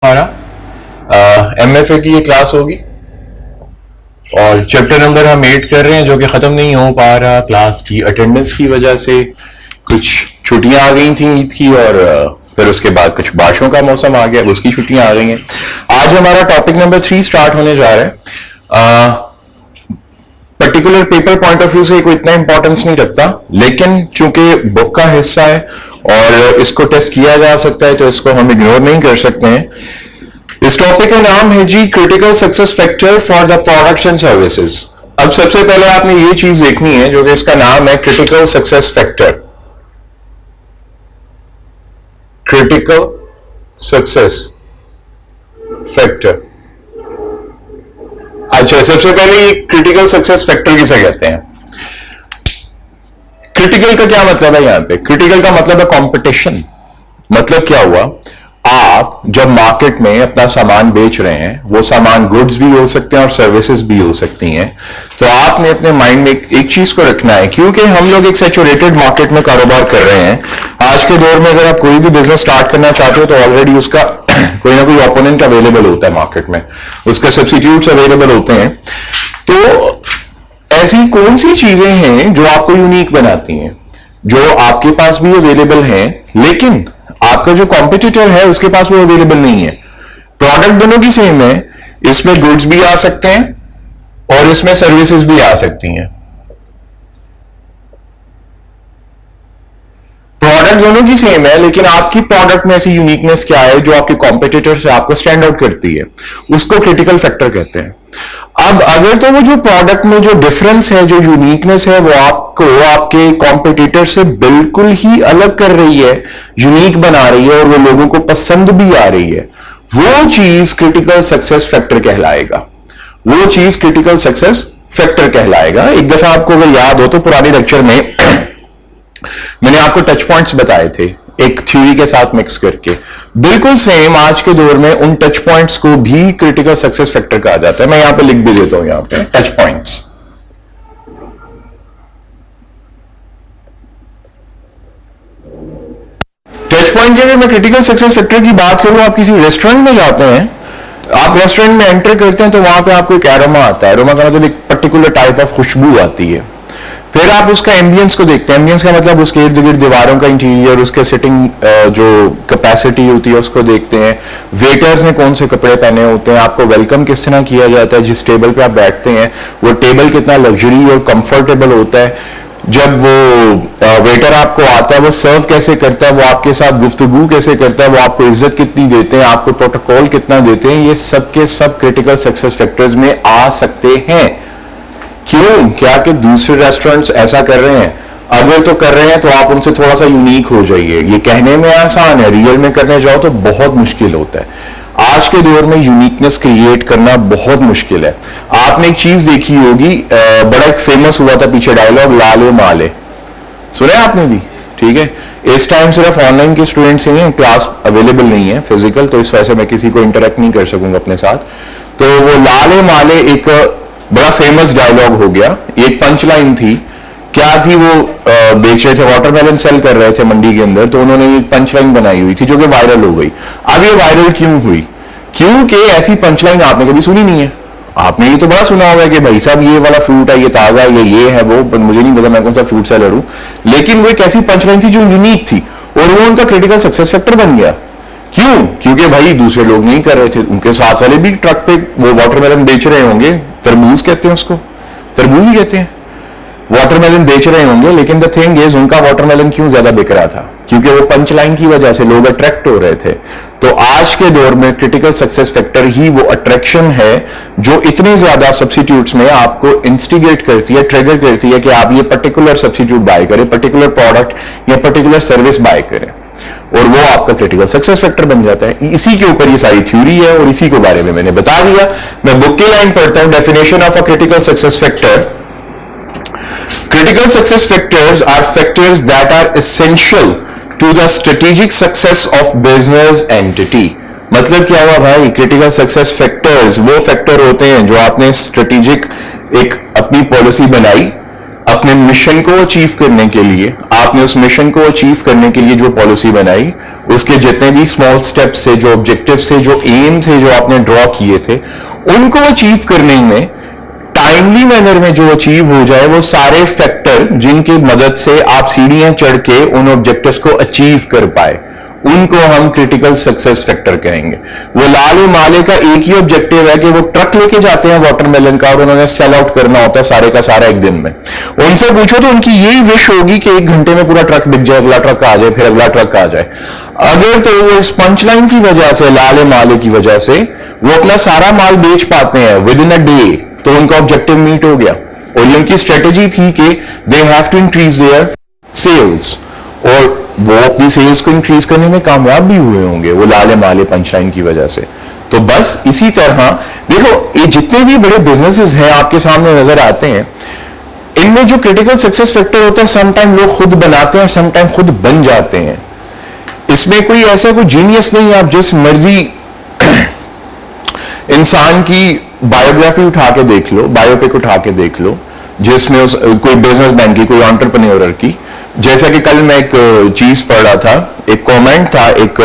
हमारा एमएफए की ये क्लास होगी और चैप्टर नंबर हम 8 कर रहे हैं जो कि ख़त्म नहीं हो पा रहा क्लास की अटेंडेंस की वजह से। कुछ छुट्टियां आ गई थी ईद की और फिर उसके बाद कुछ बारिशों का मौसम आ गया, उसकी छुट्टियां आ गई हैं। आज हमारा टॉपिक नंबर 3 स्टार्ट होने जा रहा है। Particular paper point of view से कोई इतना इंपॉर्टेंस नहीं रखता, लेकिन चूंकि बुक का हिस्सा है और इसको टेस्ट किया जा सकता है तो इसको हम इग्नोर नहीं कर सकते हैं। इस टॉपिक का नाम है जी critical success factor for the products and services. अब सबसे पहले आपने ये चीज देखनी है जो कि इसका नाम है critical success factor. Critical success factor. अच्छा, सबसे पहले ये क्रिटिकल सक्सेस फैक्टर किसे कहते हैं? क्रिटिकल का क्या मतलब है? यहां पे क्रिटिकल का मतलब है कंपटीशन। मतलब क्या हुआ, आप जब मार्केट में अपना सामान बेच रहे हैं, वो सामान गुड्स भी हो सकते हैं और सर्विसेज भी हो सकती हैं, तो आपने अपने माइंड में एक चीज को रखना है, क्योंकि हम लोग एक सैचुरेटेड मार्केट में कारोबार कर रहे हैं। आज के दौर में अगर आप कोई भी बिजनेस स्टार्ट करना चाहते हो तो ऑलरेडी उसका कोई ना कोई ओपोनेंट अवेलेबल होता है मार्केट में, उसके सब्स्टिट्यूट्स अवेलेबल होते हैं। तो ऐसी कौन सी चीजें हैं जो आपको यूनिक बनाती हैं, जो आपके पास भी अवेलेबल हैं लेकिन आपका जो कॉम्पिटिटर है उसके पास वो अवेलेबल नहीं है? प्रोडक्ट दोनों की सेम है, इसमें गुड्स भी आ सकते हैं और इसमें सर्विसेज भी आ सकती हैं। प्रोडक्ट दोनों की सेम है, लेकिन आपकी प्रोडक्ट में ऐसी यूनिकनेस क्या है जो आपके कॉम्पिटिटर से आपको स्टैंड आउट करती है, उसको क्रिटिकल फैक्टर कहते हैं। अब अगर तो वो जो प्रोडक्ट में जो डिफरेंस है, जो यूनिकनेस है, वो आपको आपके कॉम्पिटिटर से बिल्कुल ही अलग कर रही है, यूनिक बना रही है और वो लोगों को पसंद भी आ रही है, वो चीज क्रिटिकल सक्सेस फैक्टर कहलाएगा। वो चीज क्रिटिकल सक्सेस फैक्टर कहलाएगा। एक दफा आपको अगर याद हो तो पुराने लेक्चर में मैंने आपको टच पॉइंट्स बताए थे एक थ्योरी के साथ मिक्स करके। बिल्कुल सेम आज के दौर में उन टच पॉइंट्स को भी क्रिटिकल सक्सेस फैक्टर कहा जाता है। मैं यहां पे लिख भी देता हूं, यहां पे टच पॉइंट्स। टच पॉइंट की अगर मैं क्रिटिकल सक्सेस फैक्टर की बात करूं, आप किसी रेस्टोरेंट में जाते हैं, आप रेस्टोरेंट में एंटर करते हैं तो वहां पे आपको एक एरोमा आता है। एरोमा का मतलब एक पर्टिकुलर टाइप ऑफ खुशबू आती है। फिर आप उसका एम्बियंस को देखते हैं। एम्बियंस का मतलब उसके इर्द गिर्द दीवारों का इंटीरियर, उसके सिटिंग जो कैपेसिटी होती है उसको देखते हैं। वेटर्स ने कौन से कपड़े पहने होते हैं, आपको वेलकम किस तरह किया जाता है, जिस टेबल पे आप बैठते हैं वो टेबल कितना लग्जरी और कंफर्टेबल होता है। जब वो वेटर आपको आता है वो सर्व कैसे करता है, वो आपके साथ गुफ्तगू कैसे करता है, वो आपको इज्जत कितनी देते हैं, आपको प्रोटोकॉल कितना देते हैं, ये सब के सब क्रिटिकल सक्सेस फैक्टर्स में आ सकते हैं। क्यों? क्या कि दूसरे रेस्टोरेंट्स ऐसा कर रहे हैं? अगर तो कर रहे हैं तो आप उनसे थोड़ा सा यूनिक हो जाइए। ये कहने में आसान है, रियल में करने जाओ तो बहुत मुश्किल होता है। आज के दौर में यूनिकनेस क्रिएट करना बहुत मुश्किल है। आपने एक चीज देखी होगी, बड़ा एक फेमस हुआ था पीछे डायलॉग, लाले माले, सुना है आपने भी? ठीक है, इस टाइम सिर्फ ऑनलाइन के स्टूडेंट्स ही हैं, क्लास अवेलेबल नहीं है फिजिकल, तो इस वजह से मैं किसी को इंटरेक्ट नहीं कर सकूंगा अपने साथ। तो वो लाले माले एक बड़ा फेमस डायलॉग हो गया। एक पंच लाइन थी, क्या थी वो, बेच रहे थे वाटरमेलन, सेल कर रहे थे मंडी के अंदर, तो उन्होंने एक पंच लाइन बनाई हुई थी जो कि वायरल हो गई। अब ये वायरल क्यों हुई? क्योंकि ऐसी पंच लाइन आपने कभी सुनी नहीं है। आपने ये तो बड़ा सुना होगा कि भाई साहब ये वाला फ्रूट है, ये ताजा है, ये है वो, पर मुझे नहीं पता मैं कौन सा फ्रूट सेलर हूं। लेकिन वो एक ऐसी पंच लाइन थी जो यूनिक थी और वो उनका क्रिटिकल सक्सेस फैक्टर बन गया। क्यों? क्योंकि भाई दूसरे लोग नहीं कर रहे थे, उनके साथ वाले भी ट्रक पे वो वाटरमेलन बेच रहे होंगे, तरबूज कहते हैं उसको, तरबूज ही कहते हैं, वाटरमेलन बेच रहे होंगे। लेकिन द थिंग इज, उनका वाटरमेलन क्यों ज्यादा बिक रहा था? क्योंकि वो पंच लाइन की वजह से लोग अट्रैक्ट हो रहे थे। तो आज के दौर में क्रिटिकल सक्सेस फैक्टर ही वो अट्रैक्शन है जो इतने ज्यादा सब्स्टिट्यूट्स में आपको इंस्टिगेट करती है, ट्रिगर करती है कि आप ये पर्टिकुलर सब्स्टिट्यूट बाय करें, पर्टिकुलर प्रोडक्ट या पर्टिकुलर सर्विस बाय करें, और वो आपका क्रिटिकल सक्सेस फैक्टर बन जाता है। इसी के ऊपर ये सारी थ्योरी है और इसी के बारे में मैंने बता दिया। मैं बुक की लाइन पढ़ता हूं, definition of a critical success factor. Critical success factors are factors that are essential to the strategic success of business entity। मतलब क्या हुआ भाई? क्रिटिकल सक्सेस फैक्टर्स वो फैक्टर होते हैं जो आपने स्ट्रेटेजिक एक अपनी पॉलिसी बनाई, अपने मिशन को अचीव करने के लिए, आपने उस मिशन को अचीव करने के लिए जो पॉलिसी बनाई, उसके जितने भी स्मॉल स्टेप्स थे, जो ऑब्जेक्टिव्स थे, जो एम थे, जो आपने ड्रॉ किए थे, उनको अचीव करने में टाइमली मैनर में जो अचीव हो जाए, वो सारे फैक्टर जिनकी मदद से आप सीढ़ियां चढ़ के उन ऑब्जेक्टिव्स को अचीव कर पाए, उनको हम क्रिटिकल सक्सेस फैक्टर कहेंगे। वो लाले माले का एक ही ऑब्जेक्टिव है कि वो ट्रक लेके जाते हैं वाटरमेलन का और उन्होंने सेल आउट करना होता है सारे का सारा एक दिन में। उनसे पूछो तो उनकी यही विश होगी कि 1 घंटे में पूरा ट्रक बिक जाए, अगला ट्रक आ जाए, फिर अगला ट्रक आ जाए। अगर तो वो इस पंचलाइन की वजह से, लाले माले की वजह से वो अपना सारा माल बेच पाते हैं विद इन अ डे, तो उनका ऑब्जेक्टिव मीट हो गया। और ये उनकी स्ट्रेटेजी थी कि they have to increase their sales, और वो अपनी सेल्स को इंक्रीज करने में कामयाब भी हुए होंगे वो लाले माले पंचलाइन की वजह से। तो बस इसी तरह देखो, ये जितने भी बड़े बिजनेसेस हैं आपके सामने नजर आते हैं, इनमें जो क्रिटिकल सक्सेस फैक्टर होता है, समटाइम लोग खुद बनाते हैं और समटाइम खुद बन जाते हैं। इसमें कोई ऐसा कोई जीनियस नहीं है। आप जिस मर्जी इंसान की बायोग्राफी उठा के देख लो, बायोपिक उठा के देख लो, जिसमें कोई बिजनेसमैन की, कोई एंटरप्रेन्योर की, जैसा कि कल मैं एक चीज पढ़ रहा था, एक कमेंट था, एक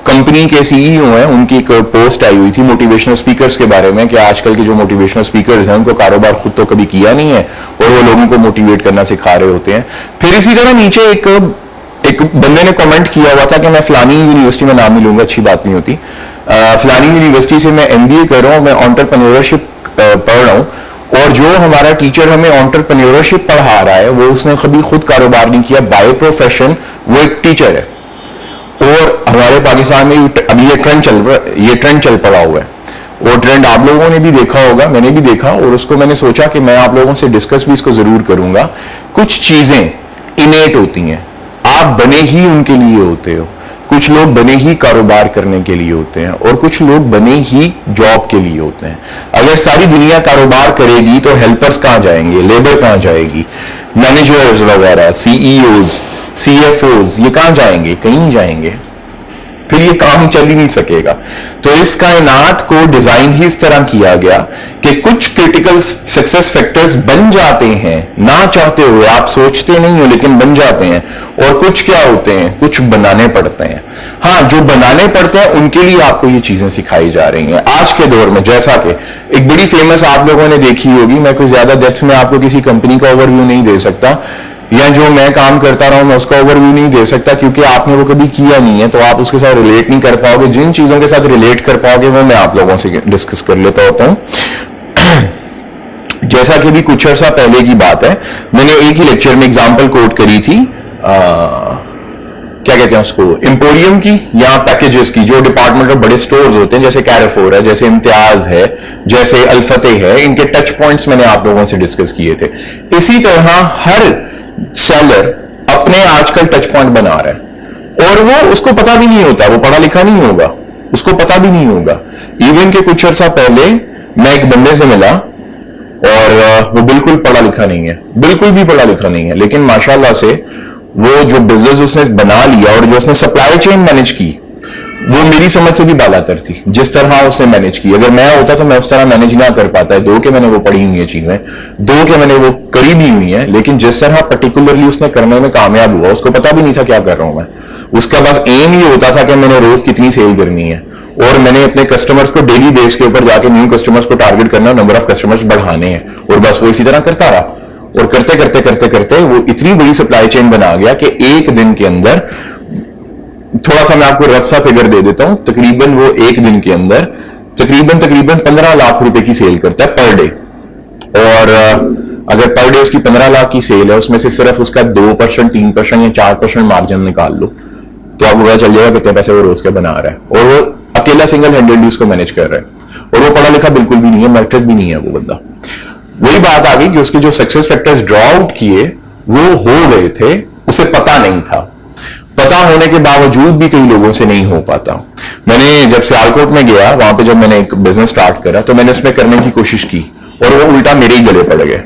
कंपनी के सीईओ हैं, उनकी एक पोस्ट आई हुई थी मोटिवेशनल स्पीकर्स के बारे में कि आजकल के जो मोटिवेशनल स्पीकर्स हैं उनको कारोबार खुद तो कभी किया नहीं है और वो लोगों को मोटिवेट करना सिखा रहे होते हैं। फिर इसी तरह नीचे एक बंदे ने कमेंट किया हुआ था कि मैं फलानी यूनिवर्सिटी में नाम नहीं लूंगा, अच्छी बात नहीं होती, फलानी यूनिवर्सिटी से मैं एमबीए कर रहा हूं, मैं एंटरप्रेन्योरशिप पढ़ रहा हूं, और जो हमारा टीचर हमें एंटरप्रेन्योरशिप पढ़ा रहा है वो उसने कभी खुद कारोबार नहीं किया, बाय प्रोफेशन वो एक टीचर है। और हमारे पाकिस्तान में अभी ये ट्रेंड चल पड़ा हुआ है। वो ट्रेंड आप लोगों ने भी देखा होगा, मैंने भी देखा, और उसको मैंने सोचा कि मैं आप लोगों से डिस्कस भी इसको जरूर करूंगा। कुछ चीजें इनेट होती हैं, आप बने ही उनके लिए होते हो। कुछ लोग बने ही कारोबार करने के लिए होते हैं और कुछ लोग बने ही जॉब के लिए होते हैं। अगर सारी दुनिया कारोबार करेगी तो हेल्पर्स कहां जाएंगे, लेबर कहां जाएगी, मैनेजर्स वगैरह, सीईओज, सीएफओज, ये कहां जाएंगे? कहीं नहीं जाएंगे, फिर ये काम चल ही नहीं सकेगा। तो इस कायनात को डिजाइन ही इस तरह किया गया कि कुछ क्रिटिकल सक्सेस फैक्टर्स बन जाते हैं ना चाहते हुए, आप सोचते नहीं हो लेकिन बन जाते हैं। और कुछ क्या होते हैं, कुछ बनाने पड़ते हैं। हाँ, जो बनाने पड़ते हैं उनके लिए आपको ये चीजें सिखाई जा रही हैं आज के दौर में। जैसा कि एक बड़ी फेमस आप लोगों ने देखी होगी, मैं कोई ज्यादा डेप्थ में आपको किसी कंपनी का ओवरव्यू नहीं दे सकता, या जो मैं काम करता रहा हूं मैं उसका ओवरव्यू नहीं दे सकता, क्योंकि आपने वो कभी किया नहीं है, तो आप उसके साथ रिलेट नहीं कर पाओगे। जिन चीजों के साथ रिलेट कर पाओगे वो मैं आप लोगों से डिस्कस कर लेता होता हूं। जैसा कि भी कुछ अर्सा पहले की बात है, मैंने एक ही लेक्चर में एग्जांपल कोट करी थी, क्या कहते हैं उसको, एम्पोरियम की या पैकेजेस की, जो डिपार्टमेंटल बड़े स्टोर्स होते हैं, जैसे कैरेफोर है, जैसे इम्तियाज है, जैसे अल्फतेह है, इनके टच पॉइंट्स मैंने आप लोगों से डिस्कस किए थे। इसी तरह हर सेलर अपने आजकल टच पॉइंट बना रहा है और वो उसको पता भी नहीं होता, वो पढ़ा लिखा नहीं होगा, उसको पता भी नहीं होगा। इवन के कुछ अर्सा पहले मैं एक बंदे से मिला और वो बिल्कुल पढ़ा लिखा नहीं है, बिल्कुल भी पढ़ा लिखा नहीं है, लेकिन माशाल्लाह से वो जो बिजनेस उसने बना लिया और जो उसने सप्लाई चेन मैनेज की, वो मेरी समझ से भी बालातर थी। जिस तरह उसने मैनेज की, अगर मैं होता तो मैं उस तरह मैनेज ना कर पाता है। दो के मैंने वो पढ़ी हुई है चीजें, दो के मैंने वो करी भी हुई है, लेकिन जिस तरह पर्टिकुलरली उसने करने में कामयाब हुआ, उसको पता भी नहीं था क्या कर रहा हूं मैं। उसका बस एम ये होता था कि मैंने रोज कितनी सेल करनी है, और मैंने अपने कस्टमर्स को डेली बेस के ऊपर जाके न्यू कस्टमर्स को टारगेट करना, नंबर ऑफ कस्टमर्स बढ़ाने हैं, और बस वो इसी तरह करता रहा। और करते करते करते करते वो इतनी बड़ी सप्लाई चेन बना गया कि एक दिन के अंदर, थोड़ा सा मैं आपको रफ सा फिगर दे देता हूं, तकरीबन वो एक दिन के अंदर तकरीबन 15 लाख रुपए की सेल करता है पर डे। और अगर पर डे उसकी 15 लाख की सेल है, उसमें से सिर्फ उसका 2%, 3% या 4% मार्जिन निकाल लो, तो आपको पता चल जाएगा कितने पैसे वो रोज के बना रहा है। और वो अकेला सिंगल हैंडेडली उसको मैनेज कर रहा है, और वो पढ़ा लिखा बिल्कुल भी नहीं है, मैट्रिक भी नहीं है वो बंदा। वही बात आ गई कि उसके जो सक्सेस फैक्टर्स ड्रॉ आउट किए वो हो गए थे, उसे पता नहीं था। पता होने के बावजूद भी कई लोगों से नहीं हो पाता। मैंने जब सियालकोट में गया, वहां पे जब मैंने एक बिजनेस स्टार्ट करा, तो मैंने इसमें करने की कोशिश की और वो उल्टा मेरे ही गले पड़ गए,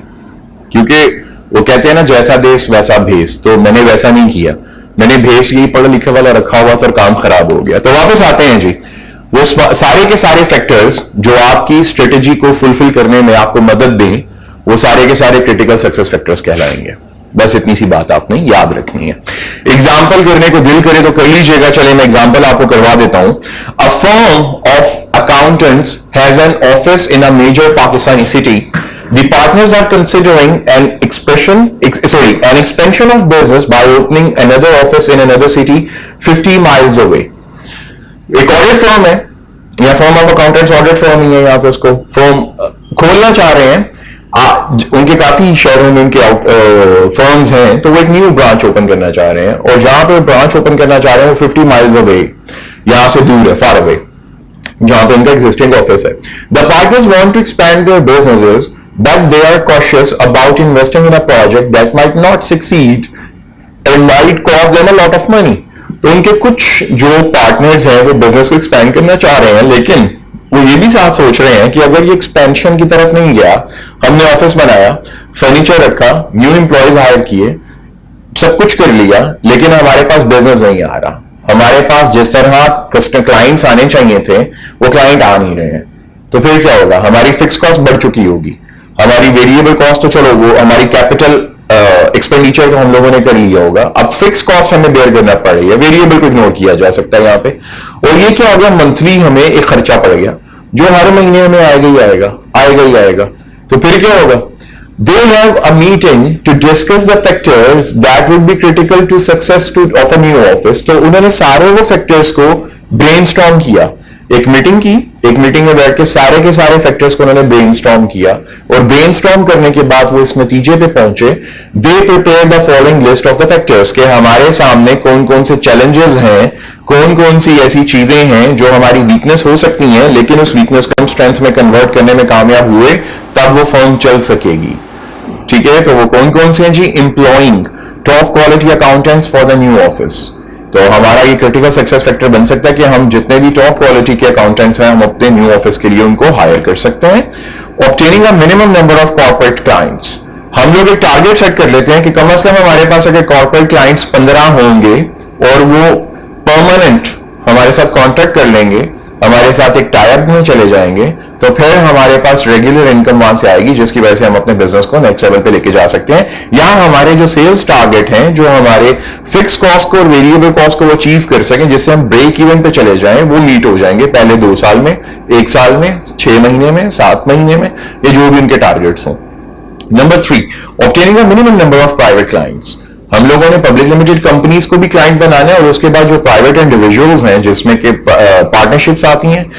क्योंकि वो कहते हैं ना, जैसा देश वैसा भेस। तो मैंने वैसा नहीं किया, मैंने भेस यही पढ़े लिखे वाला रखा हुआ था और काम खराब हो गया। तो वापस आते हैं जी, वो सारे के सारे फैक्टर्स जो आपकी स्ट्रेटेजी को फुलफिल करने में आपको मदद दें, वो सारे के सारे क्रिटिकल सक्सेस फैक्टर्स कहलाएंगे। बस इतनी सी बात आपने याद रखनी है। एग्जाम्पल करने को दिल करे तो कर लीजिएगा, चलिए मैं एग्जाम्पल आपको करवा देता हूं। A firm of accountants has an office in a major Pakistani city. The partners are considering an expansion of business by opening another office in another city 50 miles away. एक ऑडिट फर्म है या firm of accountants audit firm ही है, यहाँ पे उसको firm खोलना चाह रहे हैं। उनके काफी शहरों में उनके फर्म्स हैं, तो वो एक न्यू ब्रांच ओपन करना चाह रहे हैं, और जहां पे ब्रांच ओपन करना चाह रहे हैं वो 50 माइल्स अवे, यहां से दूर है, फार अवे, जहां पे उनका एग्जिस्टिंग ऑफिस है। The partners want to expand their businesses but they are cautious about investing in a project that might not succeed and might cost them a lot of money. तो उनके कुछ जो partners हैं वो business को expand करना चाह रहे हैं, लेकिन वो ये भी साथ सोच रहे हैं कि अगर ये एक्सपेंशन की तरफ नहीं गया, हमने ऑफिस बनाया, फर्नीचर रखा, न्यू एम्प्लॉयज हायर किए, सब कुछ कर लिया, लेकिन हमारे पास बिजनेस नहीं आ रहा, हमारे पास जिस तरह कस्टमर क्लाइंट्स आने चाहिए थे वो क्लाइंट आ नहीं रहे हैं, तो फिर क्या होगा? हमारी फिक्स कॉस्ट बढ़ चुकी होगी, हमारी वेरिएबल कॉस्ट तो चलो वो हमारी कैपिटल एक्सपेंडिचर तो हम लोगों ने कर लिया होगा, अब फिक्स कॉस्ट हमें बेयर करना पड़ रही है, वेरिएबल को इग्नोर किया जा सकता है यहाँ पे। और ये क्या हो गया? मंथली हमें एक खर्चा पड़ गया जो हर महीने में आएगा ही आएगा, आएगा ही आएगा। तो फिर क्या होगा? They have a meeting to discuss the factors that would be critical to success of a new office. तो उन्होंने सारे वो फैक्टर्स को ब्रेनस्टॉर्म किया, एक मीटिंग की, एक मीटिंग में बैठ के सारे फैक्टर्स को उन्होंने ब्रेनस्टॉर्म किया, और ब्रेनस्टॉर्म करने के बाद वो इस नतीजे पे पहुंचे, they prepare the following list of the factors, के हमारे सामने कौन कौन से चैलेंजेस हैं, कौन कौन सी ऐसी चीजें हैं जो हमारी वीकनेस हो सकती हैं, लेकिन उस वीकनेस को हम स्ट्रेंथ में कन्वर्ट करने में कामयाब हुए तब वो फर्म चल सकेगी। ठीक है, तो वो कौन कौन से हैं जी? Employing top quality accountants for the new office. तो हमारा ये क्रिटिकल सक्सेस फैक्टर बन सकता है कि हम जितने भी टॉप क्वालिटी के अकाउंटेंट्स हैं, हम अपने न्यू ऑफिस के लिए उनको हायर कर सकते हैं। Obtaining a minimum number of corporate clients, हम लोग एक टारगेट सेट कर लेते हैं कि कम से कम हमारे पास अगर कॉर्पोरेट क्लाइंट्स 15 होंगे और वो परमानेंट हमारे साथ कॉन्ट्रैक्ट कर लेंगे, हमारे साथ एक टाइप में चले जाएंगे, तो फिर हमारे पास रेगुलर इनकम वहां से आएगी, जिसकी वजह से हम अपने बिजनेस को नेक्स्ट लेवल पे लेके जा सकते हैं। या हमारे जो सेल्स टारगेट हैं, जो हमारे फिक्स कॉस्ट को और वेरिएबल कॉस्ट को वो अचीव कर सकें, जिससे हम ब्रेक इवन पे चले जाएं, वो मीट हो जाएंगे पहले 2 साल में, 1 साल में, 6 महीने में, 7 महीने में, ये जो भी उनके टारगेट्स हों। Number 3, obtaining a minimum number of private clients. हम लोगों ने पब्लिक लिमिटेड कंपनीज को भी क्लाइंट बनाना है, और उसके बाद जो प्राइवेट इंडिविजुअल्स हैं, जिसमें के पार्टनरशिप्स आती हैं,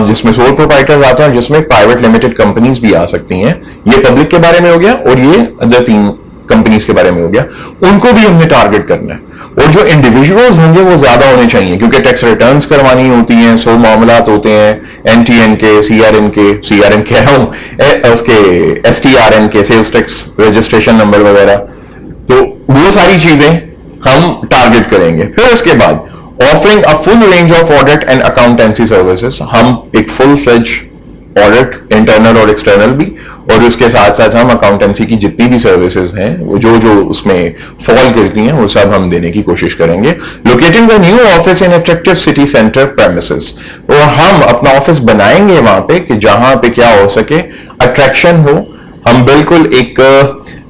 जिसमें सोल प्रोप्राइटर्स आते हैं, और जिसमें प्राइवेट लिमिटेड कंपनीज भी आ सकती हैं। ये पब्लिक के बारे में हो गया, और ये अदर 3 कंपनीज के बारे में हो गया, उनको भी हमने टारगेट करना है। और जो इंडिविजुअल्स होंगे वो ज्यादा होने चाहिए, क्योंकि टैक्स रिटर्न्स करवानी होती हैं, 100 मामलात होते हैं, NTN के, CRN कह रहा हूं, उसके STRN के, सेल्स टैक्स रजिस्ट्रेशन नंबर वगैरह, तो वो सारी चीजें हम टारगेट करेंगे। फिर उसके बाद offering a full range of audit and accountancy services, हम एक फुल फ्लेज ऑडिट, इंटरनल और एक्सटर्नल भी, और उसके साथ साथ हम अकाउंटेंसी की जितनी भी सर्विसेज हैं, वो जो उसमें फॉल करती हैं, वो सब हम देने की कोशिश करेंगे। Locating the new office in attractive city centre premises, और हम अपना ऑफिस बनाएंगे वहां पे कि जहां पे क्या हो सके, अट्रैक्शन हो। हम बिल्कुल एक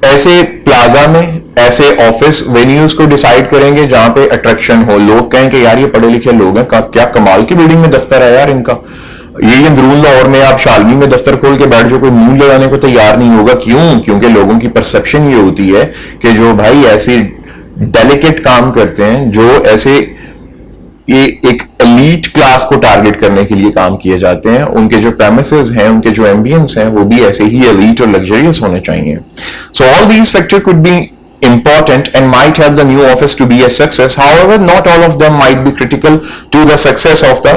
ऐसे प्लाजा में, ऐसे ऑफिस वेन्यूज को डिसाइड करेंगे जहां पे अट्रैक्शन हो, लोग कहें कि यार ये पढ़े लिखे लोग हैं, क्या कमाल की बिल्डिंग में दफ्तर है यार इनका। ये अंदरून लाहौर में आप शालमी में दफ्तर खोल के बैठ जाओ, कोई मुंह लगाने को तैयार नहीं होगा। क्यों? क्योंकि लोगों की परसेप्शन ये होती है कि जो भाई ऐसे डेलिकेट काम करते हैं, जो ऐसे ये एक एलीट क्लास को टारगेट करने के लिए काम किए जाते हैं, उनके जो प्रेमिसेस हैं, उनके जो एम्बियंस हैं, वो भी ऐसे ही एलीट और लग्जरियस होने चाहिए। So all these factor could be important and might help the new office to be a success. However, not all of them might be critical to the success of the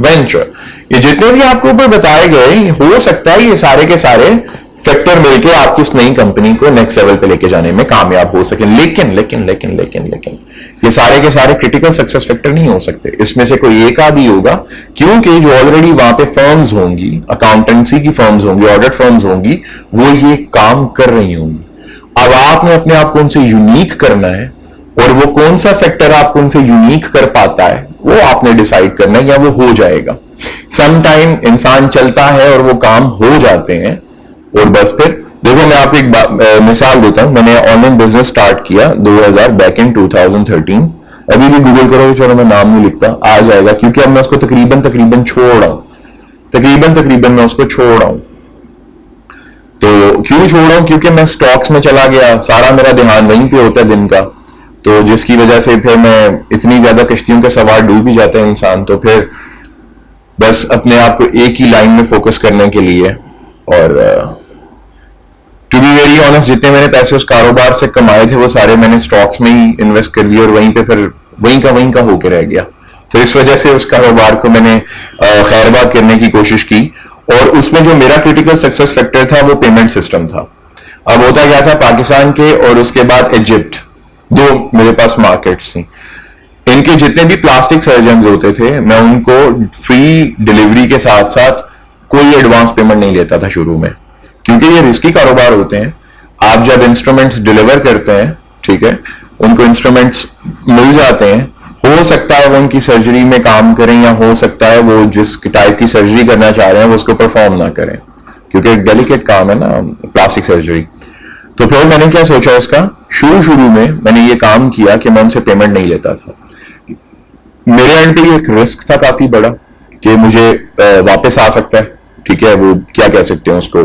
venture. ये जितने भी आपको ऊपर बताए गए, हो सकता है ये सारे के सारे फैक्टर मिलके आपकी इस नई कंपनी को नेक्स्ट लेवल पे लेके जाने में कामयाब हो सके, लेकिन ये सारे के सारे क्रिटिकल सक्सेस फैक्टर नहीं हो सकते। इसमें से कोई एक आदि होगा, क्योंकि जो ऑलरेडी वहां पे फर्म्स होंगी, अकाउंटेंसी की फर्म्स होंगी, ऑडिट फर्म्स होंगी, वो ये काम कर रही होंगी। अब आपने अपने आप को उनसे यूनिक करना है, और वो कौन सा फैक्टर आपको उनसे यूनिक कर पाता है वो आपने डिसाइड करना है, या वो हो जाएगा। सम टाइम इंसान चलता है और वो काम हो जाते हैं, और बस फिर देखो मैं आपको एक मिसाल देता हूं। मैंने ऑनलाइन बिजनेस स्टार्ट किया 2000 बैक इन 2013। अभी भी गूगल करो, चलो मैं नाम नहीं लिखता, आ जाएगा, क्योंकि अब मैं उसको तकरीबन छोड़ रहा हूं। तकरीबन मैं उसको छोड़ रहा हूं। तो क्यों छोड़ रहा हूं? क्योंकि मैं स्टॉक्स में चला गया, सारा मेरा ध्यान वहीं पे होता है दिन का, तो जिसकी वजह से फिर मैं इतनी ज्यादा कश्तियों के सवार डूब ही जाता है इंसान। तो फिर बस अपने आप को एक ही लाइन में फोकस करने के लिए, और टू बी वेरी ऑनेस्ट, जितने मैंने पैसे उस कारोबार से कमाए थे वो सारे मैंने स्टॉक्स में ही इन्वेस्ट कर दिए, और वहीं पे फिर वहीं का होके रह गया। तो इस वजह से उस कारोबार को मैंने खैरबाद करने की कोशिश की, और उसमें जो मेरा क्रिटिकल सक्सेस फैक्टर था वो पेमेंट सिस्टम था। अब होता क्या था, पाकिस्तान के और उसके बाद इजिप्ट, दो मेरे पास मार्केट्स थी। इनके जितने भी प्लास्टिक सर्जन होते थे, मैं उनको फ्री डिलीवरी के साथ साथ कोई एडवांस पेमेंट नहीं लेता था शुरू में, क्योंकि ये रिस्की कारोबार होते हैं। आप जब इंस्ट्रूमेंट्स डिलीवर करते हैं, ठीक है, उनको इंस्ट्रूमेंट्स मिल जाते हैं, हो सकता है वो उनकी सर्जरी में काम करें, या हो सकता है वो जिस टाइप की सर्जरी करना चाह रहे हैं वो उसको परफॉर्म ना करें, क्योंकि एक डेलिकेट काम है ना प्लास्टिक सर्जरी। तो फिर मैंने क्या सोचा, इसका शुरू में मैंने ये काम किया कि मैं उनसे पेमेंट नहीं लेता था। मेरे एंड पे एक रिस्क था काफी बड़ा कि मुझे वापस आ सकता है, ठीक है, वो क्या कह सकते हैं उसको,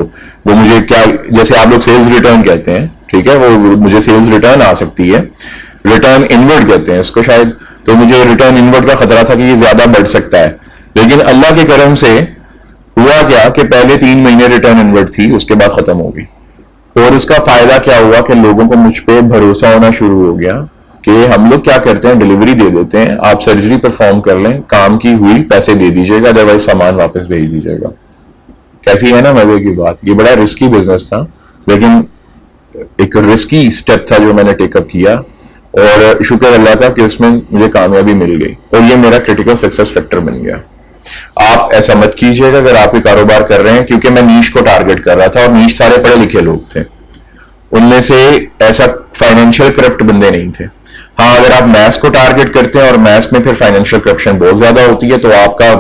वो मुझे क्या, जैसे आप लोग सेल्स रिटर्न कहते हैं, ठीक है, वो मुझे सेल्स रिटर्न आ सकती है, रिटर्न इनवर्ड कहते हैं इसको शायद। तो मुझे रिटर्न इनवर्ड का खतरा था कि ये ज्यादा बढ़ सकता है, लेकिन अल्लाह के करम से हुआ क्या कि पहले 3 महीने रिटर्न इनवर्ड थी, उसके बाद खत्म हो गई। और उसका फायदा क्या हुआ कि लोगों को मुझ पे भरोसा होना शुरू हो गया कि हम लोग क्या करते हैं, डिलीवरी दे देते हैं, आप सर्जरी परफॉर्म कर लें, काम की हुई, पैसे दे दीजिएगा, अदरवाइज सामान वापस भेज दीजिएगा। कैसी है ना मजे की बात। ये बड़ा रिस्की बिजनेस था, लेकिन एक रिस्की स्टेप था जो मैंने टेकअप किया, और शुक्र अल्लाह का कि उसमें मुझे कामयाबी मिल गई, और ये मेरा क्रिटिकल सक्सेस फैक्टर बन गया। आप ऐसा मत कीजिएगा अगर आप कोई कारोबार कर रहे हैं, क्योंकि मैं नीश को टारगेट कर रहा था, और नीश सारे पढ़े लिखे लोग थे, उनमें से ऐसा फाइनेंशियल करप्ट बंदे नहीं थे। हाँ, अगर आप मैथ्स को टारगेट करते हैं और मैथ्स में फिर फाइनेंशियल करप्शन बहुत ज्यादा होती है, तो आपका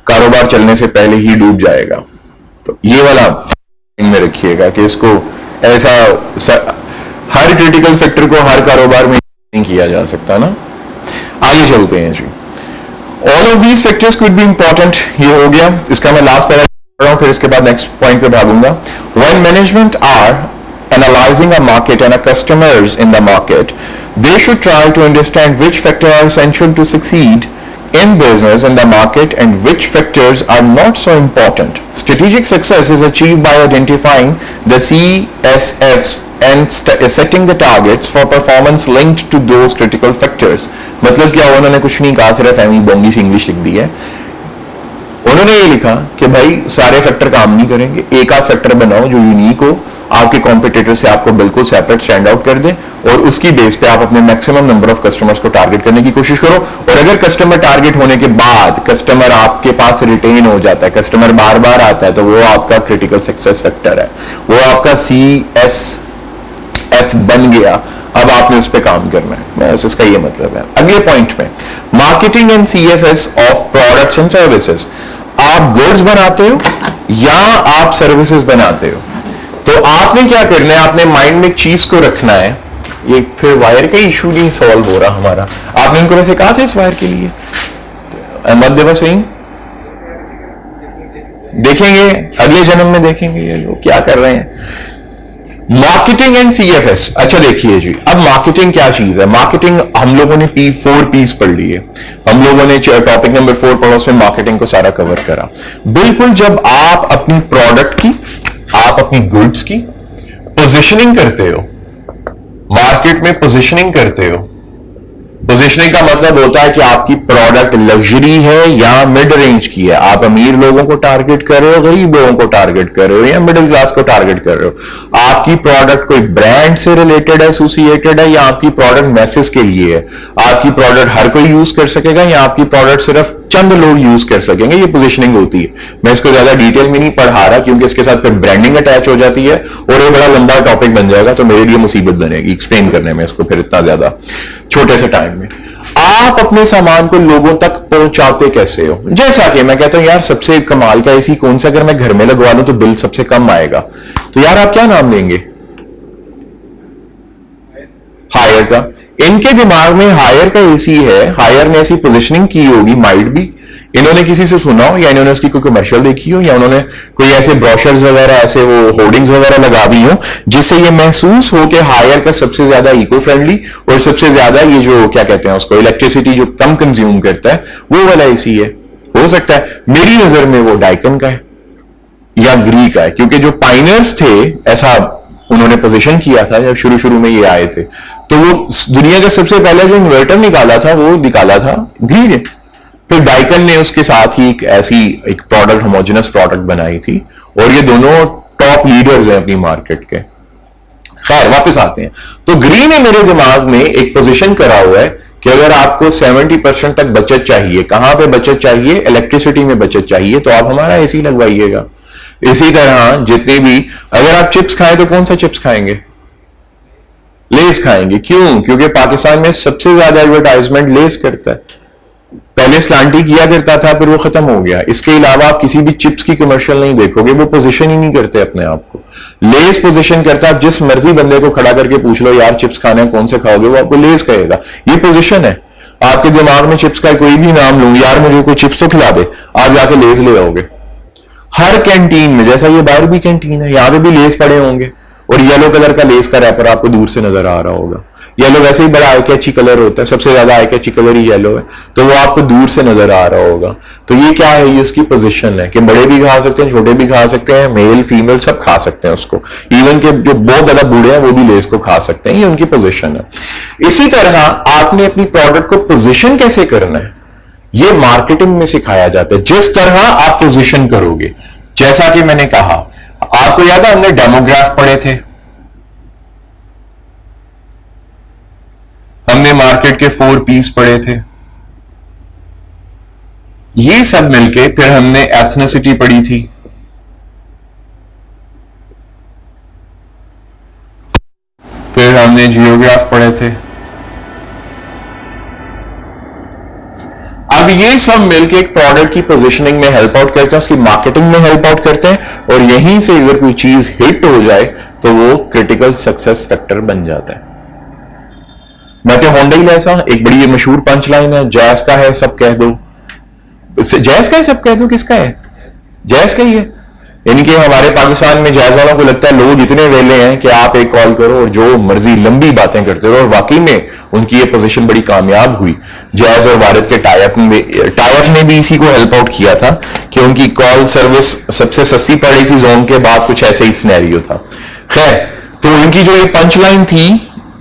कारोबार चलने से पहले ही डूब जाएगा। तो ये वाला इनमें रखिएगा कि इसको ऐसा हर क्रिटिकल फैक्टर को हर कारोबार में नहीं किया जा सकता ना। आगे चलते हैं जी। All of these factors could be important, ये हो गया, इसका मैं लास्ट पैरा पढ़ रहा हूं, फिर इसके बाद नेक्स्ट पॉइंट पे भागूंगा। When management are analyzing a market and a customers in the market, they should try to understand which factors are essential to succeed in business in the market and which factors are not so important. Strategic success is achieved by identifying the CSFs and setting the targets for performance linked to those critical factors. मतलब क्या, उन्होंने कुछ नहीं कहा, सिर्फ Amy Bongi से English लिख दी है। उन्होंने ये लिखा कि भाई सारे फैक्टर काम नहीं करेंगे, एक आध फैक्टर बनाओ जो यूनिक हो, आपके कॉम्पिटिटर से आपको बिल्कुल सेपरेट स्टैंड आउट कर दे, और उसकी बेस पे आप अपने मैक्सिमम नंबर ऑफ कस्टमर्स को टारगेट करने की कोशिश करो। और अगर कस्टमर टारगेट होने के बाद कस्टमर आपके पास रिटेन हो जाता है, कस्टमर बार बार आता है, तो वो आपका क्रिटिकल सक्सेस फैक्टर है, वो आपका CSF बन गया। अब आपने उस पर काम करना है, बस इसका ये मतलब है। अगले पॉइंट में, marketing and CFS of products and services. आप गुड्स बनाते हो या आप सर्विसेज बनाते हो, तो आपने क्या करना है, आपने माइंड में एक चीज को रखना है। ये फिर वायर का इशू नहीं सॉल्व हो रहा हमारा। आपने उनको वैसे कहा था इस वायर के लिए, अहमद देवा सिंह, देखेंगे अगले जन्म में, देखेंगे ये लोग क्या कर रहे हैं। Marketing and CFS। अच्छा देखिए जी, अब मार्केटिंग क्या चीज है। मार्केटिंग हम लोगों ने 4 P's पढ़ लिए, हम लोगों ने टॉपिक नंबर 4 पढ़ा, उसमें मार्केटिंग को सारा कवर करा। बिल्कुल, जब आप अपनी प्रोडक्ट की, आप अपनी गुड्स की पोजीशनिंग करते हो, मार्केट में पोजीशनिंग करते हो, पोजीशनिंग का मतलब होता है कि आपकी प्रोडक्ट लग्जरी है या मिड रेंज की है, आप अमीर लोगों को टारगेट कर रहे हो, गरीब लोगों को टारगेट कर रहे हो, या मिडिल क्लास को टारगेट कर रहे हो। आपकी प्रोडक्ट कोई ब्रांड से रिलेटेड है, एसोसिएटेड है, या आपकी प्रोडक्ट मैसेज के लिए है, आपकी प्रोडक्ट हर कोई यूज कर सकेगा, या आपकी प्रोडक्ट सिर्फ चंद लोग यूज कर सकेंगे, ये पोजीशनिंग होती है। मैं इसको ज्यादा डिटेल में नहीं पढ़ा रहा, क्योंकि इसके साथ फिर ब्रांडिंग अटैच हो जाती है, और ये बड़ा लंबा टॉपिक बन जाएगा, तो मेरे लिए मुसीबत बनेगी एक्सप्लेन करने में इसको फिर इतना ज्यादा छोटे से टाइम में। आप अपने सामान को लोगों तक पहुंचाते कैसे हो? जैसा कि मैं कहता हूं यार सबसे कमाल का एसी कौन सा, अगर मैं घर में लगवा लूं तो बिल सबसे कम आएगा, तो यार आप क्या नाम लेंगे? हायर का। इनके दिमाग में हायर का एसी है, हायर ने ऐसी पोजीशनिंग की होगी, माइट भी इन्होंने किसी से सुना हो या इन्होंने उसकी कोई कमर्शियल देखी हो या उन्होंने कोई ऐसे ब्रोशर्स वगैरह ऐसे वो होर्डिंग्स वगैरह लगा दी हो जिससे ये महसूस हो कि हायर का सबसे ज्यादा इको फ्रेंडली और सबसे ज्यादा ये जो क्या कहते हैं उसको इलेक्ट्रिसिटी जो कम कंज्यूम करता है वो वाला एसी है। हो सकता है मेरी नजर में वो डाइकन का है या ग्री का है, क्योंकि जो पाइनर्स थे ऐसा उन्होंने पोजीशन किया था जब शुरू शुरू में ये आए थे, तो वो दुनिया का सबसे पहले जो इन्वर्टर निकाला था वो निकाला था ग्री ने। फिर डाइकन ने उसके साथ ही एक ऐसी एक प्रोडक्ट होमोजेनस प्रोडक्ट बनाई थी और ये दोनों टॉप लीडर्स हैं अपनी मार्केट के। खैर वापस आते हैं, तो ग्री ने मेरे दिमाग में एक पोजीशन करा हुआ है कि अगर आपको 70% तक बचत चाहिए, कहां पे बचत चाहिए? इलेक्ट्रिसिटी में बचत चाहिए, तो आप हमारा एसी लगवाइएगा। इसी तरह जितने भी, अगर आप चिप्स खाएं तो कौन सा चिप्स खाएंगे? लेस खाएंगे। क्यों? क्योंकि पाकिस्तान में सबसे ज्यादा एडवर्टाइजमेंट लेस करता है। पहले स्लांटी किया करता था, फिर वो खत्म हो गया। इसके अलावा आप किसी भी चिप्स की कमर्शियल नहीं देखोगे, वो पोजीशन ही नहीं करते अपने आप को। लेस पोजीशन करता है। आप जिस मर्जी बंदे को खड़ा करके पूछ लो यार चिप्स खाने कौन से खाओगे, वो आपको लेस कहेगा। ये पोजीशन है। आपके दिमाग में चिप्स का कोई भी नाम लूं, यार मुझे कोई चिप्स तो खिला दे, आप जाके लेस ले आओगे। हर कैंटीन में, जैसा ये बाहर भी कैंटीन है, यहां पे भी लेस पड़े होंगे और येलो कलर का लेस का रैपर आपको दूर से नजर आ रहा होगा। येलो वैसे ही बड़ा आई कैची कलर होता है, सबसे ज्यादा आई कैची कलर ही येलो है, तो वो आपको दूर से नजर आ रहा होगा। तो ये क्या है? ये उसकी पोजीशन है कि बड़े भी खा सकते हैं, छोटे भी खा सकते हैं, मेल फीमेल सब खा सकते हैं उसको। इवन के जो बहुत ज्यादा बूढ़े हैं वो भी लेस को खा सकते हैं। ये उनकी पोजीशन है। इसी तरह आपने अपनी प्रोडक्ट को पोजीशन कैसे करना है ये मार्केटिंग में सिखाया जाता है। जिस तरह आप पोजीशन करोगे, जैसा कि मैंने कहा, आपको याद है हमने डेमोग्राफ पढ़े थे, हमने मार्केट के 4 पीस पढ़े थे, ये सब मिलके फिर हमने एथनिसिटी पढ़ी थी, फिर हमने जियोग्राफ पढ़े थे। अब ये सब मिलके एक प्रोडक्ट की पोजीशनिंग में हेल्प आउट करते हैं, उसकी मार्केटिंग में हेल्प आउट करते हैं, और यहीं से अगर कोई चीज हिट हो जाए तो वो क्रिटिकल सक्सेस फैक्टर बन जाता है। मैं तो होंडा ही ऐसा एक बड़ी मशहूर पंच लाइन है, जैस का है सब कह दो। जैस का है सब कह दो, किसका है? जैस का ही है। यानी कि हमारे पाकिस्तान में जैज वालों को लगता है लोग इतने वेले हैं कि आप एक कॉल करो और जो मर्जी लंबी बातें करते रहो, और वाकई में उनकी ये पोजीशन बड़ी कामयाब हुई। जैज और वारिद के टाइप ने भी इसी को हेल्प आउट किया था कि उनकी कॉल सर्विस सबसे सस्ती पड़ रही थी जोन के बाद, कुछ ऐसे ही सिनेरियो था। खैर, तो उनकी जो ये पंच लाइन थी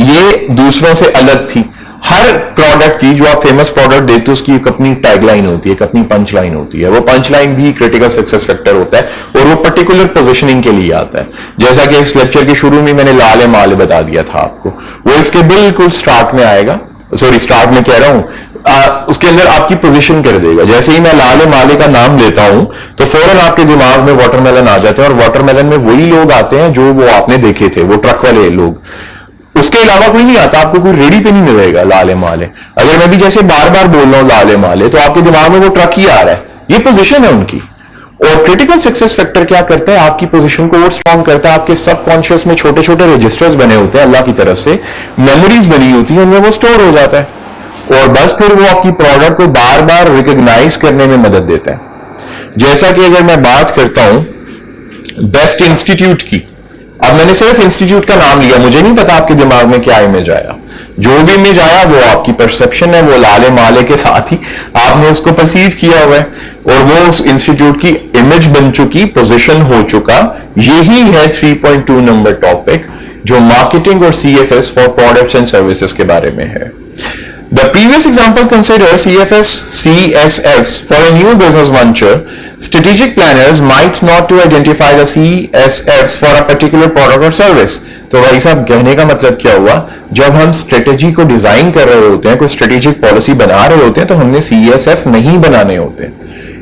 ये दूसरों से अलग थी। हर प्रोडक्ट की, जो आप फेमस प्रोडक्ट देखते हो, उसकी एक अपनी टैगलाइन होती है, एक अपनी पंच लाइन होती है। वो पंच लाइन भी क्रिटिकल सक्सेस फैक्टर होता है और वो पर्टिकुलर पोजीशनिंग के लिए आता है। जैसा कि इस लेक्चर के शुरू में मैंने लाल माल बता दिया था आपको, वो इसके बिल्कुल स्टार्ट में आएगा। सॉरी, स्टार्ट में कह रहा हूं, उसके अंदर आपकी पोजीशन कर देगा। जैसे ही मैं लाल माले का नाम लेता हूं तो फौरन आपके दिमाग में वाटरमेलन आ जाते हैं, और वाटरमेलन में वही लोग आते हैं जो वो आपने देखे थे, वो ट्रक वाले लोग। उसके अलावा कोई नहीं आता, आपको कोई रेडी पे नहीं मिलेगा लाले माले। अगर मैं भी जैसे बार बार बोल रहा हूं लाले माले, तो आपके दिमाग में वो ट्रक ही आ रहा है। ये पोजीशन है उनकी। और क्रिटिकल सक्सेस फैक्टर क्या करता है? आपकी पोजीशन को और स्ट्रॉन्ग करता है। आपके सबकॉन्शियस में छोटे छोटे रजिस्टर्स बने होते हैं अल्लाह की तरफ से, मेमोरीज बनी होती है, उनमें वो स्टोर हो जाता है, और बस फिर वो आपकी प्रोडक्ट को बार बार रिकॉग्नाइज करने में मदद देता है। जैसा कि अगर मैं बात करता हूं बेस्ट इंस्टीट्यूट की, अब मैंने सिर्फ इंस्टीट्यूट का नाम लिया, मुझे नहीं पता आपके दिमाग में क्या इमेज आया। जो भी इमेज आया वो आपकी परसेप्शन है, वो लाले माले के साथ ही आपने उसको परसीव किया हुआ है, और वो उस इंस्टीट्यूट की इमेज बन चुकी, पोजीशन हो चुका। यही है 3.2 नंबर टॉपिक, जो मार्केटिंग और CFS for products and services के बारे में है। The previous example considers CSFs for a new business venture. Strategic planners might not to identify the CSFs for a particular product or service. तो भाई साहब, कहने का मतलब क्या हुआ? जब हम स्ट्रेटेजी को डिजाइन कर रहे होते हैं, कोई स्ट्रेटेजिक पॉलिसी बना रहे होते हैं, तो हमने CSF नहीं बनाने होते।